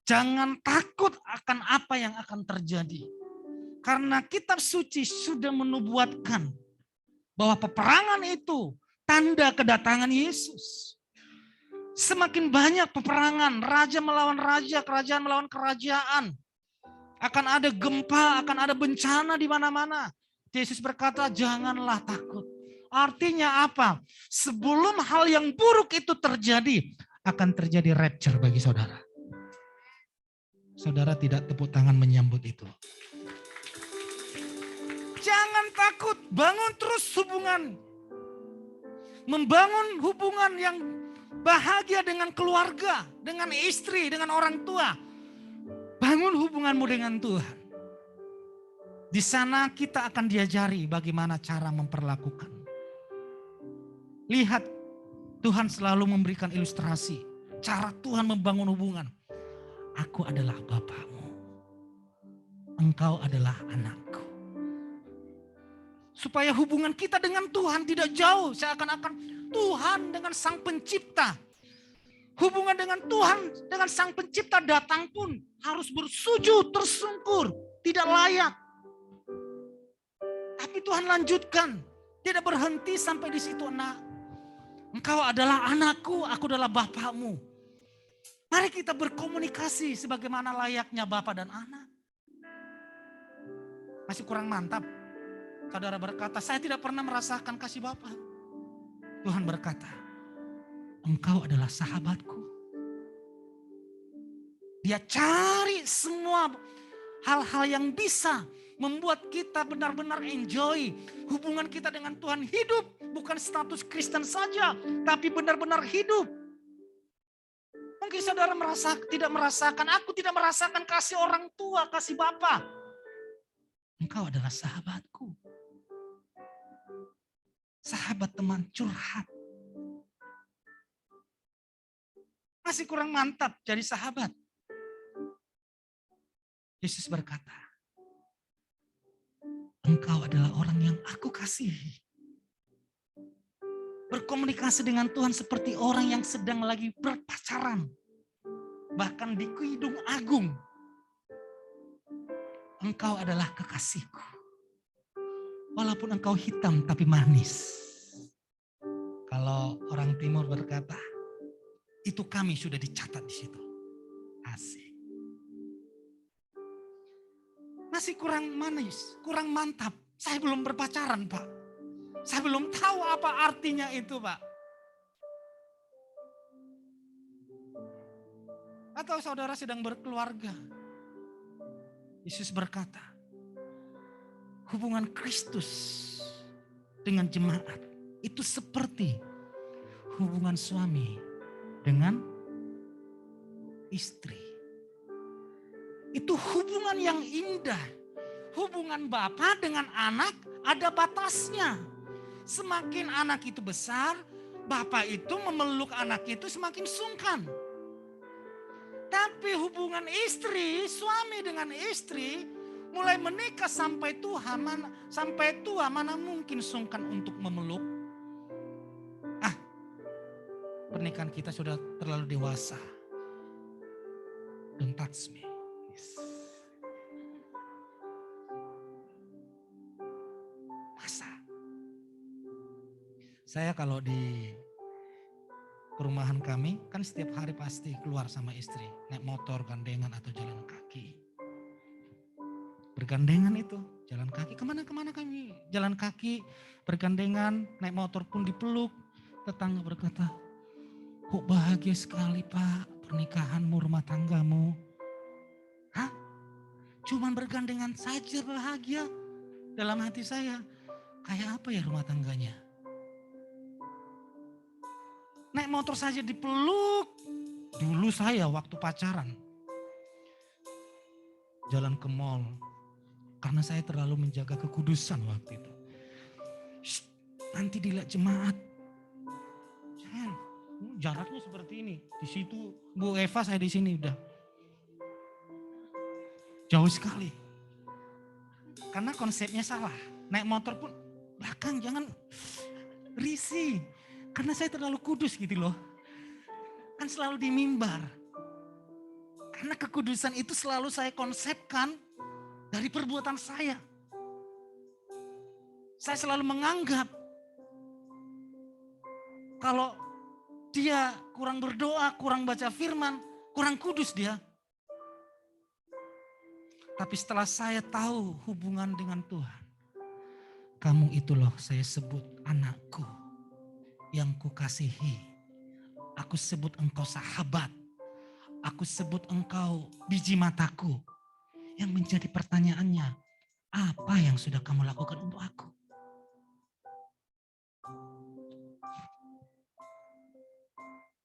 Jangan takut akan apa yang akan terjadi. Karena kitab suci sudah menubuatkan bahwa peperangan itu tanda kedatangan Yesus. Semakin banyak peperangan, raja melawan raja, kerajaan melawan kerajaan. Akan ada gempa, akan ada bencana di mana-mana. Yesus berkata, janganlah takut. Artinya apa? Sebelum hal yang buruk itu terjadi, akan terjadi rapture bagi saudara. Saudara tidak tepuk tangan menyambut itu. Jangan takut, bangun terus hubungan. Membangun hubungan yang bahagia dengan keluarga, dengan istri, dengan orang tua. Bangun hubunganmu dengan Tuhan. Di sana kita akan diajari bagaimana cara memperlakukan. Lihat, Tuhan selalu memberikan ilustrasi. Cara Tuhan membangun hubungan. Aku adalah Bapamu. Engkau adalah anakku. Supaya hubungan kita dengan Tuhan tidak jauh. Seakan-akan Tuhan dengan Sang Pencipta. Hubungan dengan Tuhan dengan Sang Pencipta datang pun harus bersujud, tersungkur. Tidak layak. Tapi Tuhan lanjutkan. Tidak berhenti sampai di situ, nak. Engkau adalah anakku, aku adalah Bapamu. Mari kita berkomunikasi sebagaimana layaknya Bapa dan anak. Masih kurang mantap. Saudara berkata, saya tidak pernah merasakan kasih Bapa. Tuhan berkata, engkau adalah sahabatku. Dia cari semua hal-hal yang bisa membuat kita benar-benar enjoy. Hubungan kita dengan Tuhan hidup. Bukan status Kristen saja, tapi benar-benar hidup. Mungkin saudara tidak merasakan, aku tidak merasakan kasih orang tua, kasih Bapa. Engkau adalah sahabatku. Sahabat teman curhat. Masih kurang mantap jadi sahabat. Yesus berkata, engkau adalah orang yang aku kasihi. berkomunikasi dengan Tuhan seperti orang yang sedang lagi berpacaran. Bahkan di Kidung Agung, engkau adalah kekasihku. Walaupun engkau hitam tapi manis. Kalau orang timur berkata, itu kami sudah dicatat di situ. Asik. Masih kurang manis, kurang mantap. Saya belum berpacaran, Pak. Saya belum tahu apa artinya itu, Pak. Atau saudara sedang berkeluarga. Yesus berkata, hubungan Kristus dengan jemaat itu seperti hubungan suami dengan istri. Itu hubungan yang indah. Hubungan bapa dengan anak ada batasnya. Semakin anak itu besar, bapak itu memeluk anak itu semakin sungkan. Tapi hubungan istri, suami dengan istri, mulai menikah sampai tua mana mungkin sungkan untuk memeluk. Pernikahan kita sudah terlalu dewasa. Don't touch me. Yes. Masa? Saya kalau di perumahan kami kan setiap hari pasti keluar sama istri. Naik motor, gandengan atau jalan kaki. Bergandengan itu, jalan kaki. Kemana-kemana kami jalan kaki, bergandengan, naik motor pun dipeluk. Tetangga berkata, kok bahagia sekali Pak pernikahanmu, rumah tanggamu. Hah? Cuman bergandengan saja bahagia. Dalam hati saya, kayak apa ya rumah tangganya? Naik motor saja dipeluk. Dulu saya waktu pacaran, jalan ke mall. Karena saya terlalu menjaga kekudusan waktu itu. Nanti dilihat jemaat. Jaraknya seperti ini. Di situ Bu Eva, saya di sini udah. Jauh sekali. Karena konsepnya salah. Naik motor pun belakang, jangan risih. Karena saya terlalu kudus gitu loh. Kan selalu di mimbar. Karena kekudusan itu selalu saya konsepkan dari perbuatan saya. Saya selalu menganggap kalau dia kurang berdoa, kurang baca firman, kurang kudus dia. Tapi setelah saya tahu hubungan dengan Tuhan, kamu itu loh saya sebut anakku yang kukasihi. Aku sebut engkau sahabat. Aku sebut engkau biji mataku. Yang menjadi pertanyaannya, apa yang sudah kamu lakukan untuk aku?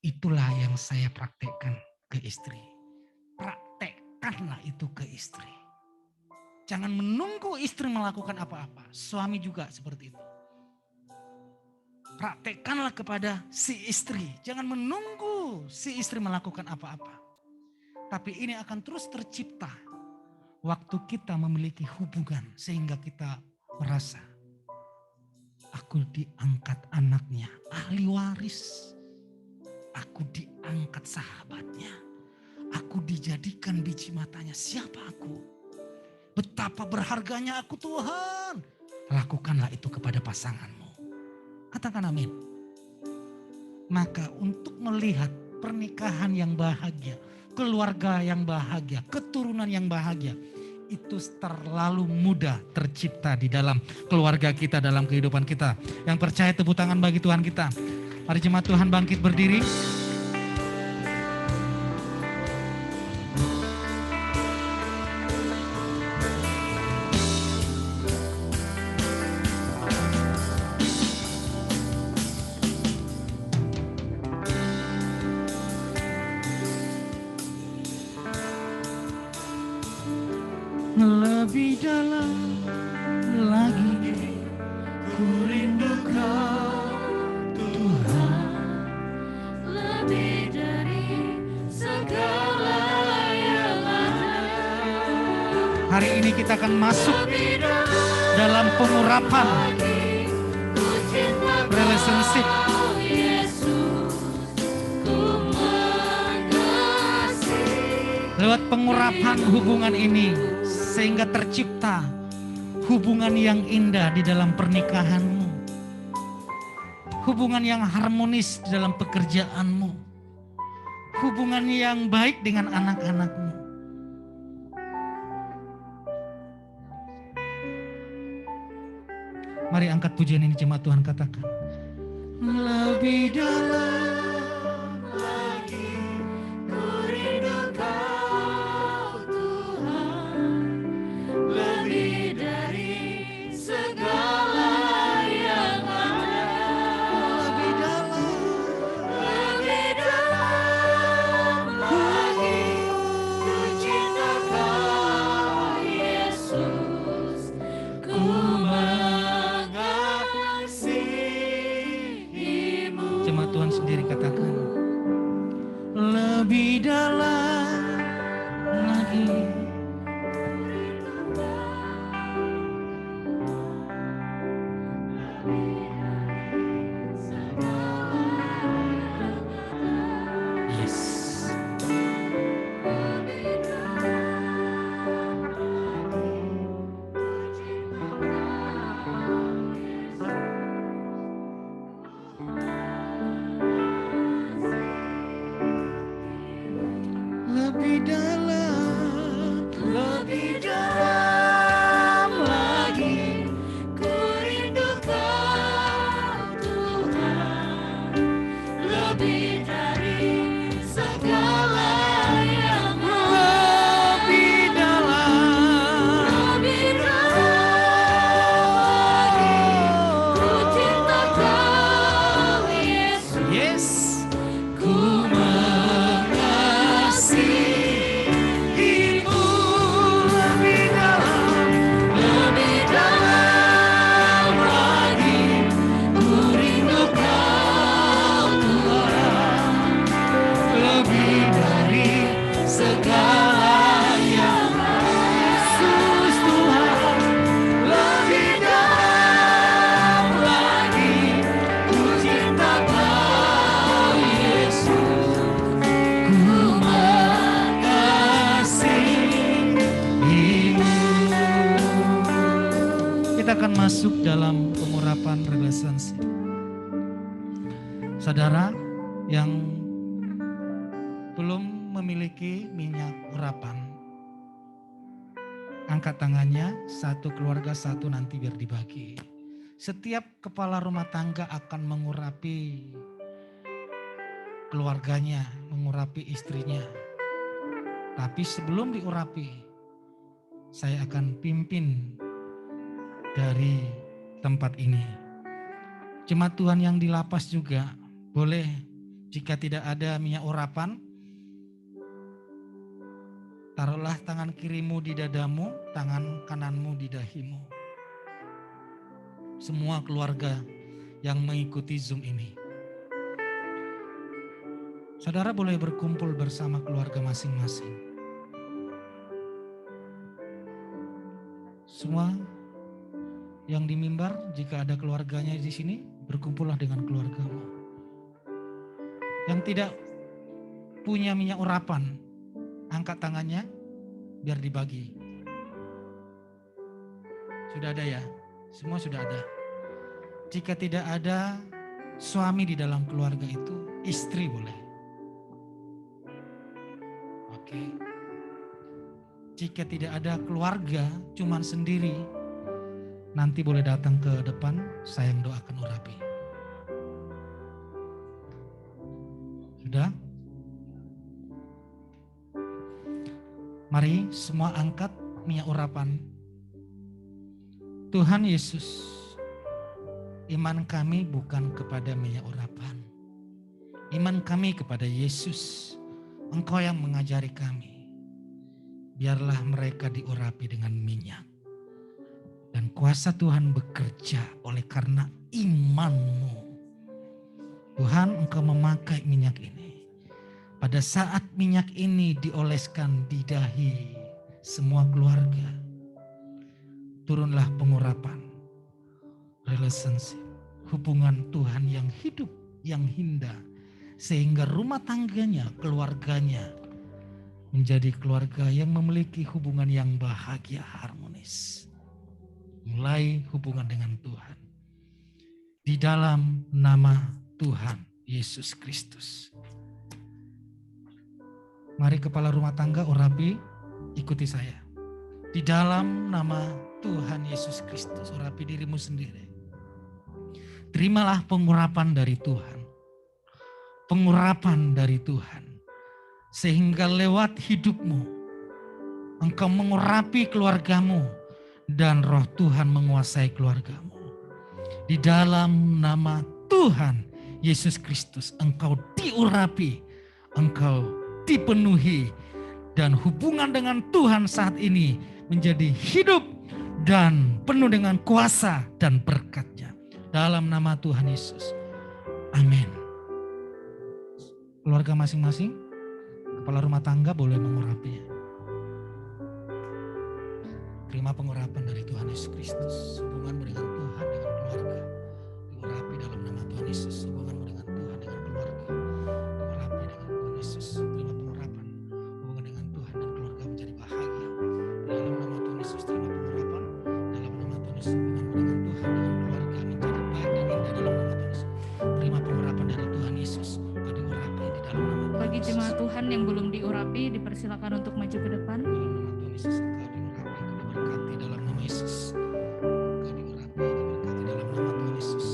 Itulah yang saya praktekkan ke istri. Praktekkanlah itu ke istri. Jangan menunggu istri melakukan apa-apa. Suami juga seperti itu. Praktekkanlah kepada si istri. Jangan menunggu si istri melakukan apa-apa. Tapi ini akan terus tercipta waktu kita memiliki hubungan sehingga kita merasa aku diangkat anaknya, ahli waris. Aku diangkat sahabatnya. Aku dijadikan biji matanya. Siapa aku? Betapa berharganya aku Tuhan. Lakukanlah itu kepada pasanganmu. Katakan amin. Maka untuk melihat pernikahan yang bahagia, keluarga yang bahagia, keturunan yang bahagia, itu terlalu mudah tercipta di dalam keluarga kita, dalam kehidupan kita. Yang percaya tepuk tangan bagi Tuhan kita. Mari jemaat Tuhan bangkit berdiri. Lebih dalam lagi ku rindu Kau Tuhan, lebih dari segala yang ada. hari ini kita akan masuk dalam pengurapan relationship Lewat pengurapan hubungan ini sehingga tercipta hubungan yang indah di dalam pernikahanmu. Hubungan yang harmonis di dalam pekerjaanmu. Hubungan yang baik dengan anak-anakmu. Mari angkat pujian ini jemaat Tuhan, katakan. Lebih dalam lagi ku rindu Kau Tuhan, lebih dari segala yang ada. Lebih dalam lagi ku cinta Kau Yesus, ku Jemaat Tuhan sendiri katakan, lebih dalam lagi. Yes. Lebih dalam lagi ku rindu Kau Tuhan, lebih dari segala yang lebih dalam lagi ku cinta Kau Yesus. Yes, ku akan masuk dalam pengurapan relationship. Saudara yang belum memiliki minyak urapan, angkat tangannya, satu keluarga satu, nanti biar dibagi. Setiap kepala rumah tangga akan mengurapi keluarganya, mengurapi istrinya. Tapi sebelum diurapi, saya akan pimpin dari tempat ini. Jemaat Tuhan yang di lapas juga boleh, jika tidak ada minyak urapan, taruhlah tangan kirimu di dadamu, tangan kananmu di dahimu. Semua keluarga yang mengikuti Zoom ini, saudara boleh berkumpul bersama keluarga masing-masing. Semua yang di mimbar, jika ada keluarganya di sini, berkumpullah dengan keluargamu. Yang tidak punya minyak urapan, angkat tangannya biar dibagi. Sudah ada ya? Semua sudah ada. Jika tidak ada suami di dalam keluarga itu, istri boleh. Oke. Jika tidak ada keluarga, cuman sendiri, nanti boleh datang ke depan, saya yang doakan urapi. Sudah? Mari semua angkat minyak urapan. Tuhan Yesus, iman kami bukan kepada minyak urapan. Iman kami kepada Yesus. Engkau yang mengajari kami. Biarlah mereka diurapi dengan minyak. Dan kuasa Tuhan bekerja oleh karena imanmu. Tuhan, Engkau memakai minyak ini. Pada saat minyak ini dioleskan di dahi semua keluarga, turunlah pengurapan, relationship, hubungan Tuhan yang hidup, yang indah. Sehingga rumah tangganya, keluarganya menjadi keluarga yang memiliki hubungan yang bahagia, harmonis. Mulai hubungan dengan Tuhan. Di dalam nama Tuhan Yesus Kristus. Mari kepala rumah tangga urapi, ikuti saya. Di dalam nama Tuhan Yesus Kristus, urapi dirimu sendiri. Terimalah pengurapan dari Tuhan. Pengurapan dari Tuhan. Sehingga lewat hidupmu, engkau mengurapi keluargamu dan roh Tuhan menguasai keluargamu. Di dalam nama Tuhan Yesus Kristus, engkau diurapi, engkau dipenuhi, dan hubungan dengan Tuhan saat ini menjadi hidup dan penuh dengan kuasa dan berkat-Nya. Dalam nama Tuhan Yesus. Amin. Keluarga masing-masing, kepala rumah tangga boleh mengurapinya. Terima pengurapan dari Tuhan Yesus Kristus. Hubunganmu dengan Tuhan, dengan keluarga, diurapi dalam nama Tuhan Yesus. Hubunganmu dengan Tuhan, dengan keluarga, diurapi dengan Tuhan Yesus. Terima pengurapan. Hubungan dengan Tuhan dan keluarga menjadi bahagia. Dalam nama Tuhan Yesus, terima pengurapan. Dalam nama Tuhan Yesus, hubunganmu dengan Tuhan, dengan keluarga menjadi baik dan indah dalam nama Tuhan Yesus. Terima pengurapan dari Tuhan Yesus. Engkau diurapi di dalam nama Tuhan Yesus. Bagi jemaat Tuhan yang belum diurapi, dipersilakan untuk maju ke depan. Dalam nama Tuhan Yesus, engkau diurapi, engkau diberkati dalam nama Yesus. Engkau diurapi, diberkati dalam nama Tuhan Yesus.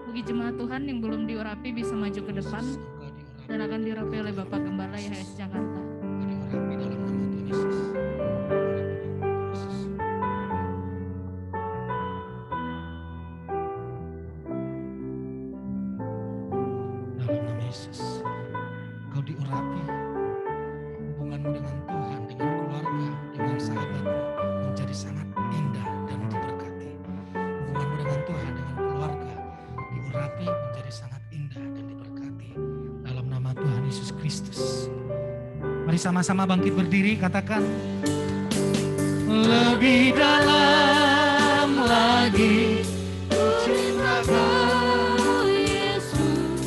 Bagi jemaat Tuhan yang belum diurapi bisa maju ke depan Engkau diurapi, dan akan diurapi oleh Bapak Gembala YHS Jakarta. engkau diurapi dalam nama Tuhan Yesus. Dalam nama Yesus, engkau diurapi. Hubunganmu dengan Tuhan, dengan keluarga, dengan sahabatmu menjadi sangat indah dan diberkati. Hubunganmu dengan Tuhan, dengan keluarga diurapi menjadi sangat indah dan diberkati. Dalam nama Tuhan Yesus Kristus. Mari sama-sama bangkit berdiri, katakan. Lebih dalam lagi ku cinta Kau Yesus,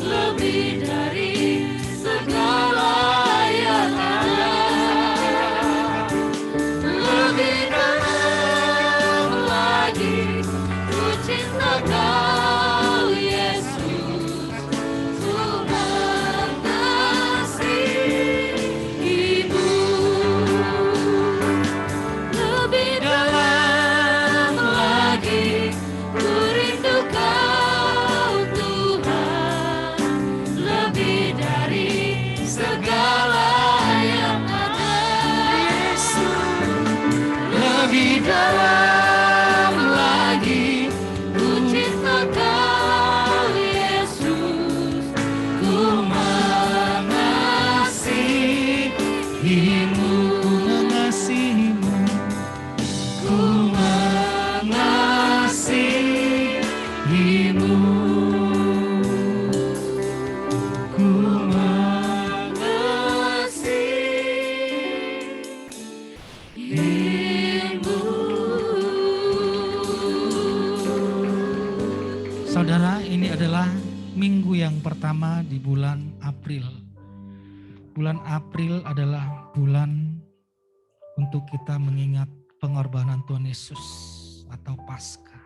lebih dari segala yang ada. Lebih dalam lagi ku cinta Kau Yesus, ku mengasihimu. Lebih dalam lagi ku rindu Kau Tuhan, lebih dari segala yang ada. Lebih dalam lagi ku cinta Kau Yesus, ku mengasihimu, mengasihimu. Ku mengasihimu, ku mengasihimu. Saudara, ini adalah minggu yang pertama di bulan April. Bulan April adalah bulan untuk kita mengingat pengorbanan Tuhan Yesus atau Paskah.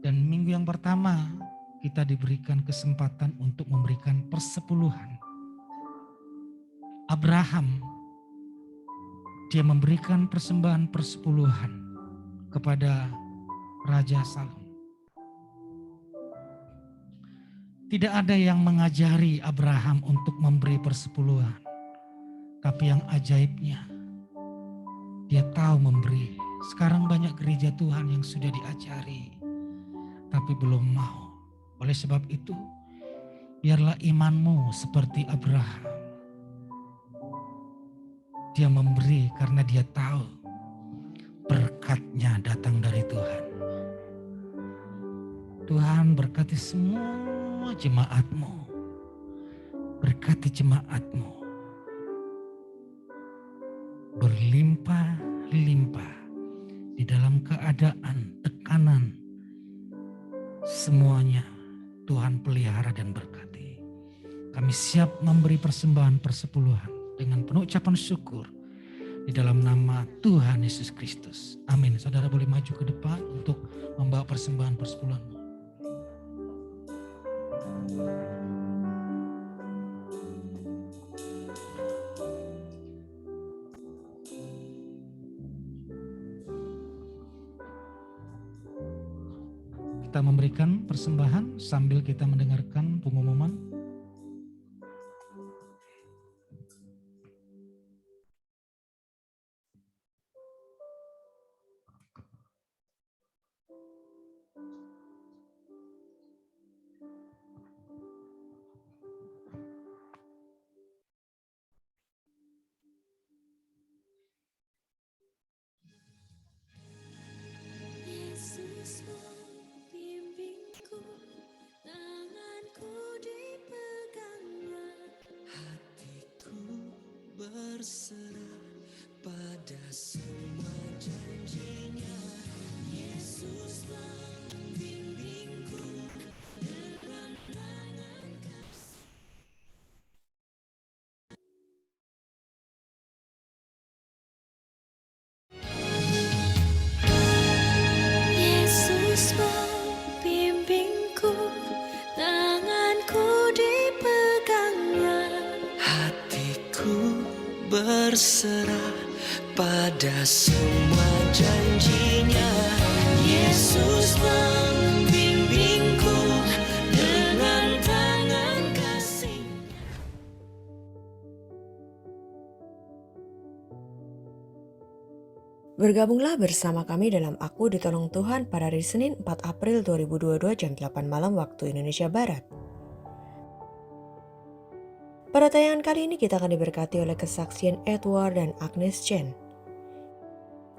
Dan minggu yang pertama kita diberikan kesempatan untuk memberikan persepuluhan. Abraham, dia memberikan persembahan persepuluhan kepada Raja Salom. Tidak ada yang mengajari Abraham untuk memberi persepuluhan. Tapi yang ajaibnya, dia tahu memberi. Sekarang banyak gereja Tuhan yang sudah diajari, tapi belum mau. Oleh sebab itu, biarlah imanmu seperti Abraham. Dia memberi karena dia tahu berkat-Nya datang dari Tuhan. Tuhan berkati semua jemaat-Mu. Berkati jemaat-Mu. Berlimpah-limpah di dalam keadaan tekanan makanan, semuanya Tuhan pelihara dan berkati. Kami siap memberi persembahan persepuluhan dengan penuh ucapan syukur di dalam nama Tuhan Yesus Kristus. Amin. Saudara boleh maju ke depan untuk membawa persembahan persepuluhan. Kita memberikan persembahan sambil kita mendengarkan pengumuman. Yesus membimbingku, tanganku dipegangnya. Hatiku berserah pada semua janjinya. Yesus membimbingku dengan tangan kasih. Yesus membimbingku, tanganku dipegangnya. Hatiku berserah pada semua janjinya. Yesus membimbingku dengan tangan kasih. Bergabunglah bersama kami dalam Aku Ditolong Tuhan pada hari Senin 4 April 2022 jam 8 malam waktu Indonesia Barat. Pada tayangan kali ini kita akan diberkati oleh kesaksian Edward dan Agnes Chen.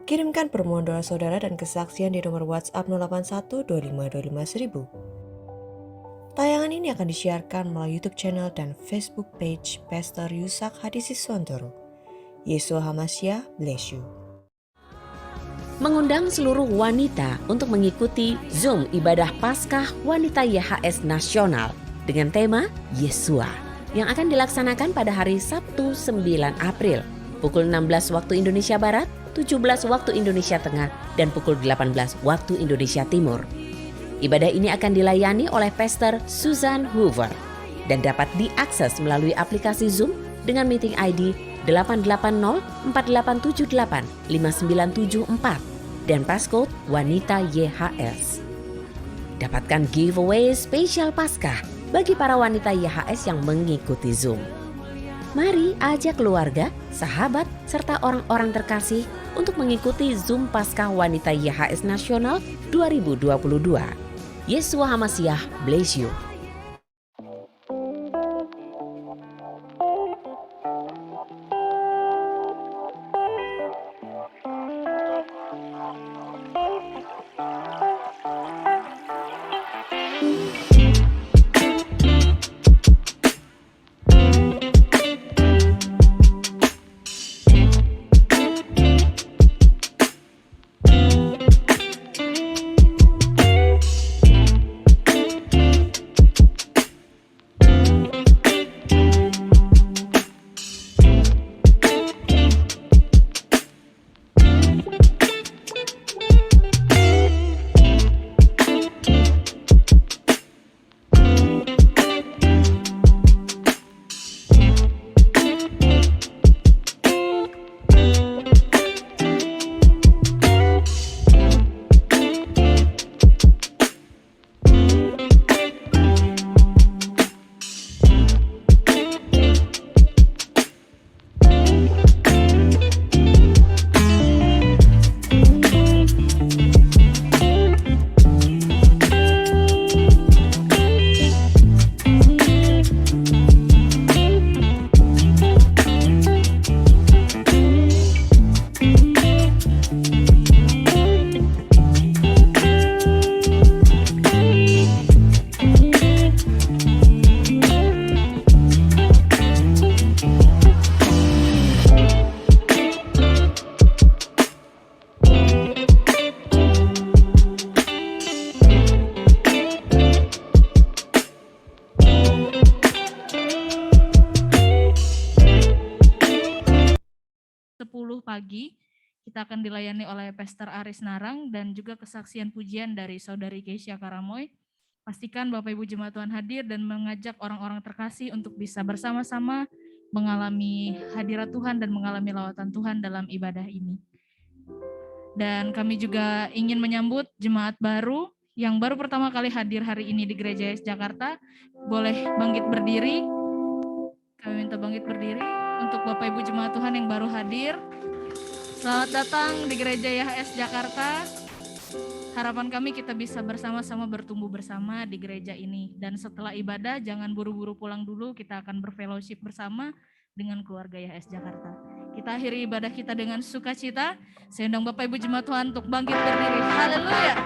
Kirimkan permohonan doa saudara dan kesaksian di nomor WhatsApp 08125251000. Tayangan ini akan disiarkan melalui YouTube channel dan Facebook page Pastor Yusak Hadisiswantoro. Yesua Hamasiah bless you. Mengundang seluruh wanita untuk mengikuti Zoom ibadah Paskah Wanita YHS Nasional dengan tema Yesua yang akan dilaksanakan pada hari Sabtu 9 April pukul 16 waktu Indonesia Barat, 17 waktu Indonesia Tengah, dan pukul 18 waktu Indonesia Timur. Ibadah ini akan dilayani oleh Pastor Susan Hoover dan dapat diakses melalui aplikasi Zoom dengan meeting ID 880-4878-5974 dan passcode Wanita YHS. Dapatkan giveaway spesial Paskah bagi para wanita YHS yang mengikuti Zoom. Mari ajak keluarga, sahabat, serta orang-orang terkasih untuk mengikuti Zoom Paskah Wanita YHS Nasional 2022. Yesua Hamasiah bless you. pagi kita akan dilayani oleh Pastor Aris Narang dan juga kesaksian pujian dari Saudari Keisha Karamoy. Pastikan Bapak Ibu Jemaat Tuhan hadir dan mengajak orang-orang terkasih untuk bisa bersama-sama mengalami hadirat Tuhan dan mengalami lawatan Tuhan dalam ibadah ini. Dan kami juga ingin menyambut jemaat baru yang baru pertama kali hadir hari ini di Gereja YHS Jakarta. Boleh bangkit berdiri. Kami minta bangkit berdiri untuk Bapak Ibu Jemaat Tuhan yang baru hadir. Selamat datang di Gereja YHS Jakarta. Harapan kami kita bisa bersama-sama bertumbuh bersama di gereja ini. Dan setelah ibadah jangan buru-buru pulang dulu, kita akan berfellowship bersama dengan keluarga YHS Jakarta. Kita akhiri ibadah kita dengan sukacita. Saya undang Bapak Ibu Jemaat Tuhan untuk bangkit berdiri. Haleluya.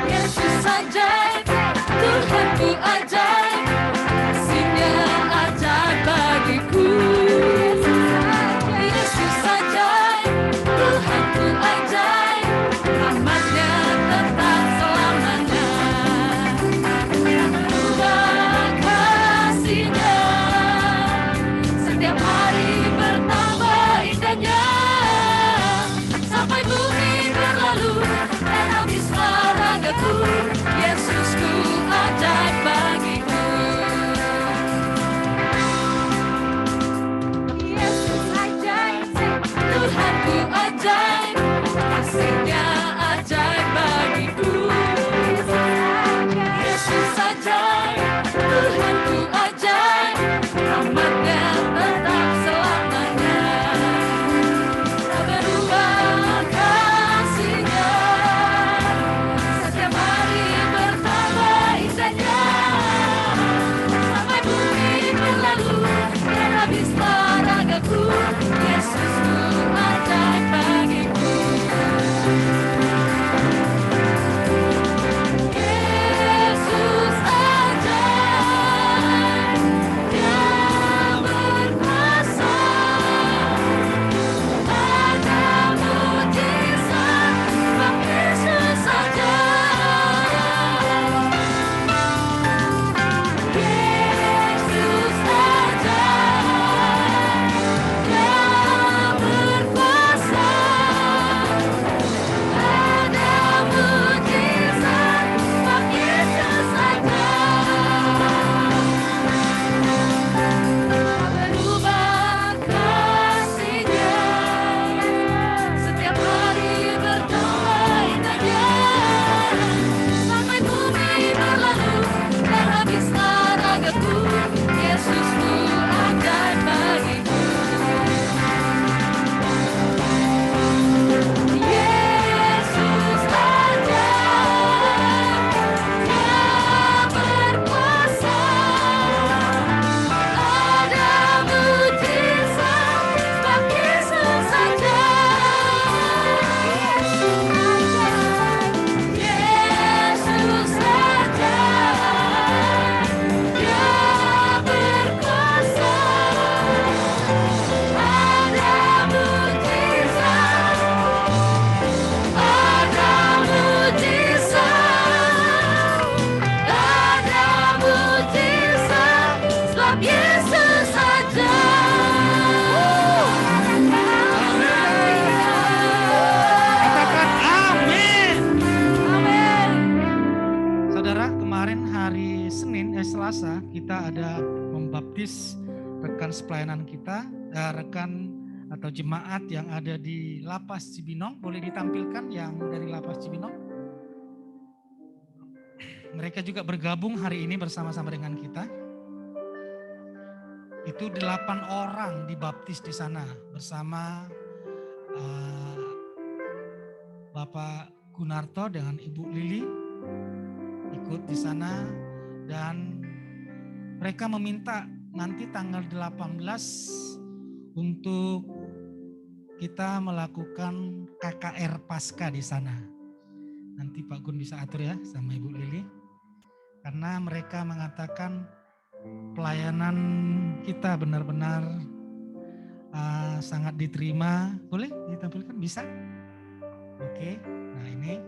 Yesus ajaib, Tuhanku ajaib, kasih-Nya ajaib bagiku. Yesus ajaib, Tuhanku ajaib, rahmat-Nya tetap selamanya. Berubah kasih-Nya, setiap hari bertambah indahnya. Sampai bumi berlalu dan habislah ragaku, Yesusku ajaib bagiku. Yesus ajaib, Tuhanku ajaib, kasih-Nya ajaib bagiku. Yesus ajaib, Tuhanku ajaib, rahmat-Nya tetap selamanya. Berubah kasih-Nya, setiap hari bertambah indahnya. Sampai bumi berlalu dan habislah ragaku, Yesusku ajaib bagiku. Yesus ajaib, Dia berkuasa. Ada mujizat, sebab Yesus ajaib. Yesus ajaib, Dia berkuasa. Ada mujizat, sebab Yesus ajaib. Berubah kasih-Nya, setiap hari bertambah indahnya. Sampai bumi berlalu dan habislah ragaku, Yesusku ajaib bagiku. Yesus ajaib, Dia berkuasa. Ada mujizat, sebab Yesus ajaib. Yesus ajaib, Dia berkuasa. Ada mujizat, ada mujizat, sebab Yesus Katakan amin. Amin. Saudara, kemarin hari Selasa kita ada membaptis rekan sepelayanan kita, rekan atau jemaat yang ada di Lapas Cibinong. Boleh ditampilkan yang dari Lapas Cibinong? Mereka juga bergabung hari ini bersama-sama dengan kita. Itu 8 orang dibaptis di sana bersama Bapak Gunarto dengan Ibu Lili ikut di sana, dan mereka meminta nanti tanggal 18 untuk kita melakukan KKR Pasca di sana. Nanti Pak Gun bisa atur ya sama Ibu Lili. Karena mereka mengatakan pelayanan kita benar-benar sangat diterima. Boleh ditampilkan? Bisa? Oke, nah ini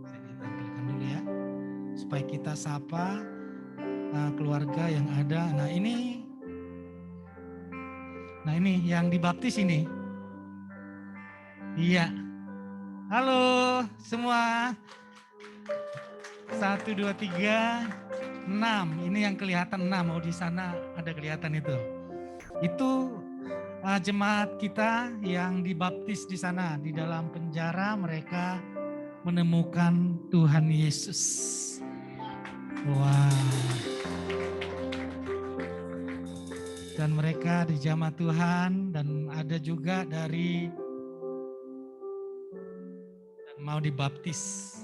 saya ditampilkan dulu ya, supaya kita sapa keluarga yang ada. Nah ini yang dibaptis ini. Iya. Halo semua. 1, 2, 3, 6. Ini yang kelihatan 6. Oh di sana ada kelihatan itu. Itu jemaat kita yang dibaptis di sana. Di dalam penjara mereka menemukan Tuhan Yesus. Wah. Dan mereka dijamah Tuhan, dan ada juga dari mau dibaptis.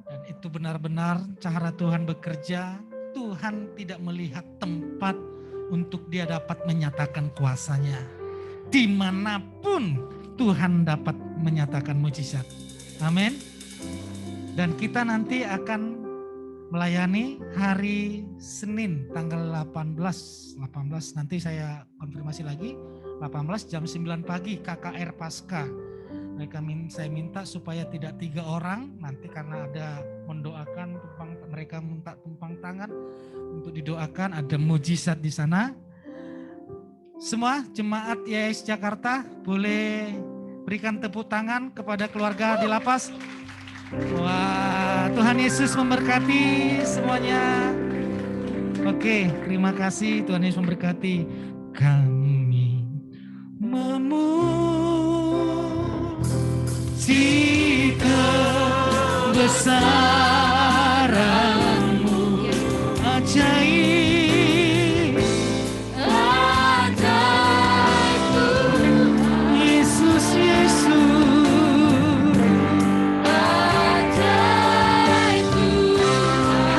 Dan itu benar-benar cara Tuhan bekerja. Tuhan tidak melihat tempat untuk dia dapat menyatakan kuasanya. Dimanapun Tuhan dapat menyatakan mujizat. Amin. Dan kita nanti akan melayani hari Senin tanggal 18 nanti saya konfirmasi lagi, 18 jam 9 pagi KKR Paskah. Saya minta supaya tidak 3 orang nanti, karena ada mendoakan mereka minta tumpang tangan untuk didoakan, ada mujizat di sana. Semua jemaat YS Jakarta boleh berikan tepuk tangan kepada keluarga di lapas. Wah, Tuhan Yesus memberkati semuanya. Oke, terima kasih, Tuhan Yesus memberkati. Kami memuji kebesaran-Mu, ajaib, Yesus, Yesus,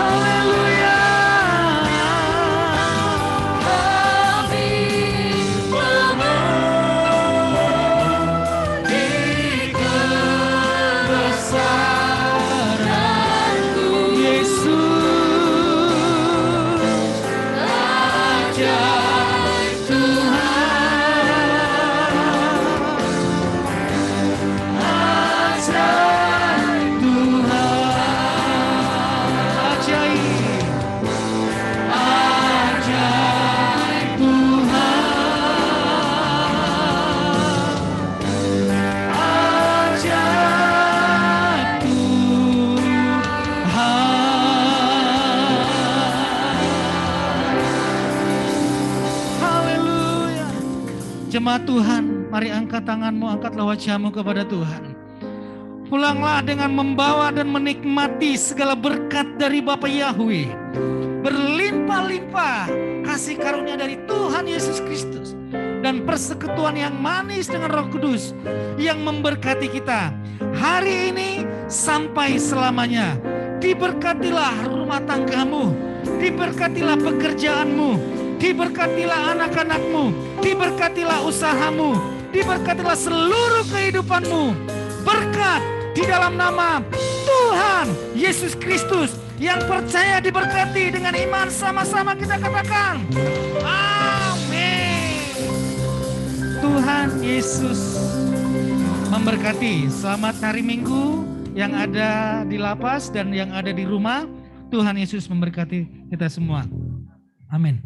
haleluya. Jemaat Tuhan, mari angkat tanganmu, angkatlah wajahmu kepada Tuhan. Pulanglah dengan membawa dan menikmati segala berkat dari Bapa Yahweh. Berlimpah-limpah kasih karunia dari Tuhan Yesus Kristus dan persekutuan yang manis dengan Roh Kudus yang memberkati kita hari ini sampai selamanya. Diberkatilah rumah tanggamu, diberkatilah pekerjaanmu, diberkatilah anak-anakmu, diberkatilah usahamu, diberkatilah seluruh kehidupanmu. Berkat di dalam nama Tuhan Yesus Kristus. Yang percaya diberkati dengan iman, sama-sama kita katakan amin. Tuhan Yesus memberkati. Selamat hari Minggu yang ada di lapas dan yang ada di rumah. Tuhan Yesus memberkati kita semua. Amin.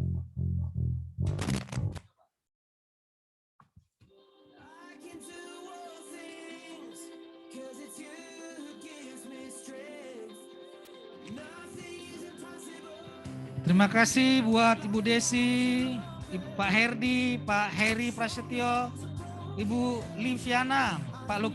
Terima kasih buat Ibu Desi, Pak Herdi, Pak Heri Prasetyo, Ibu Liviana, Pak Luki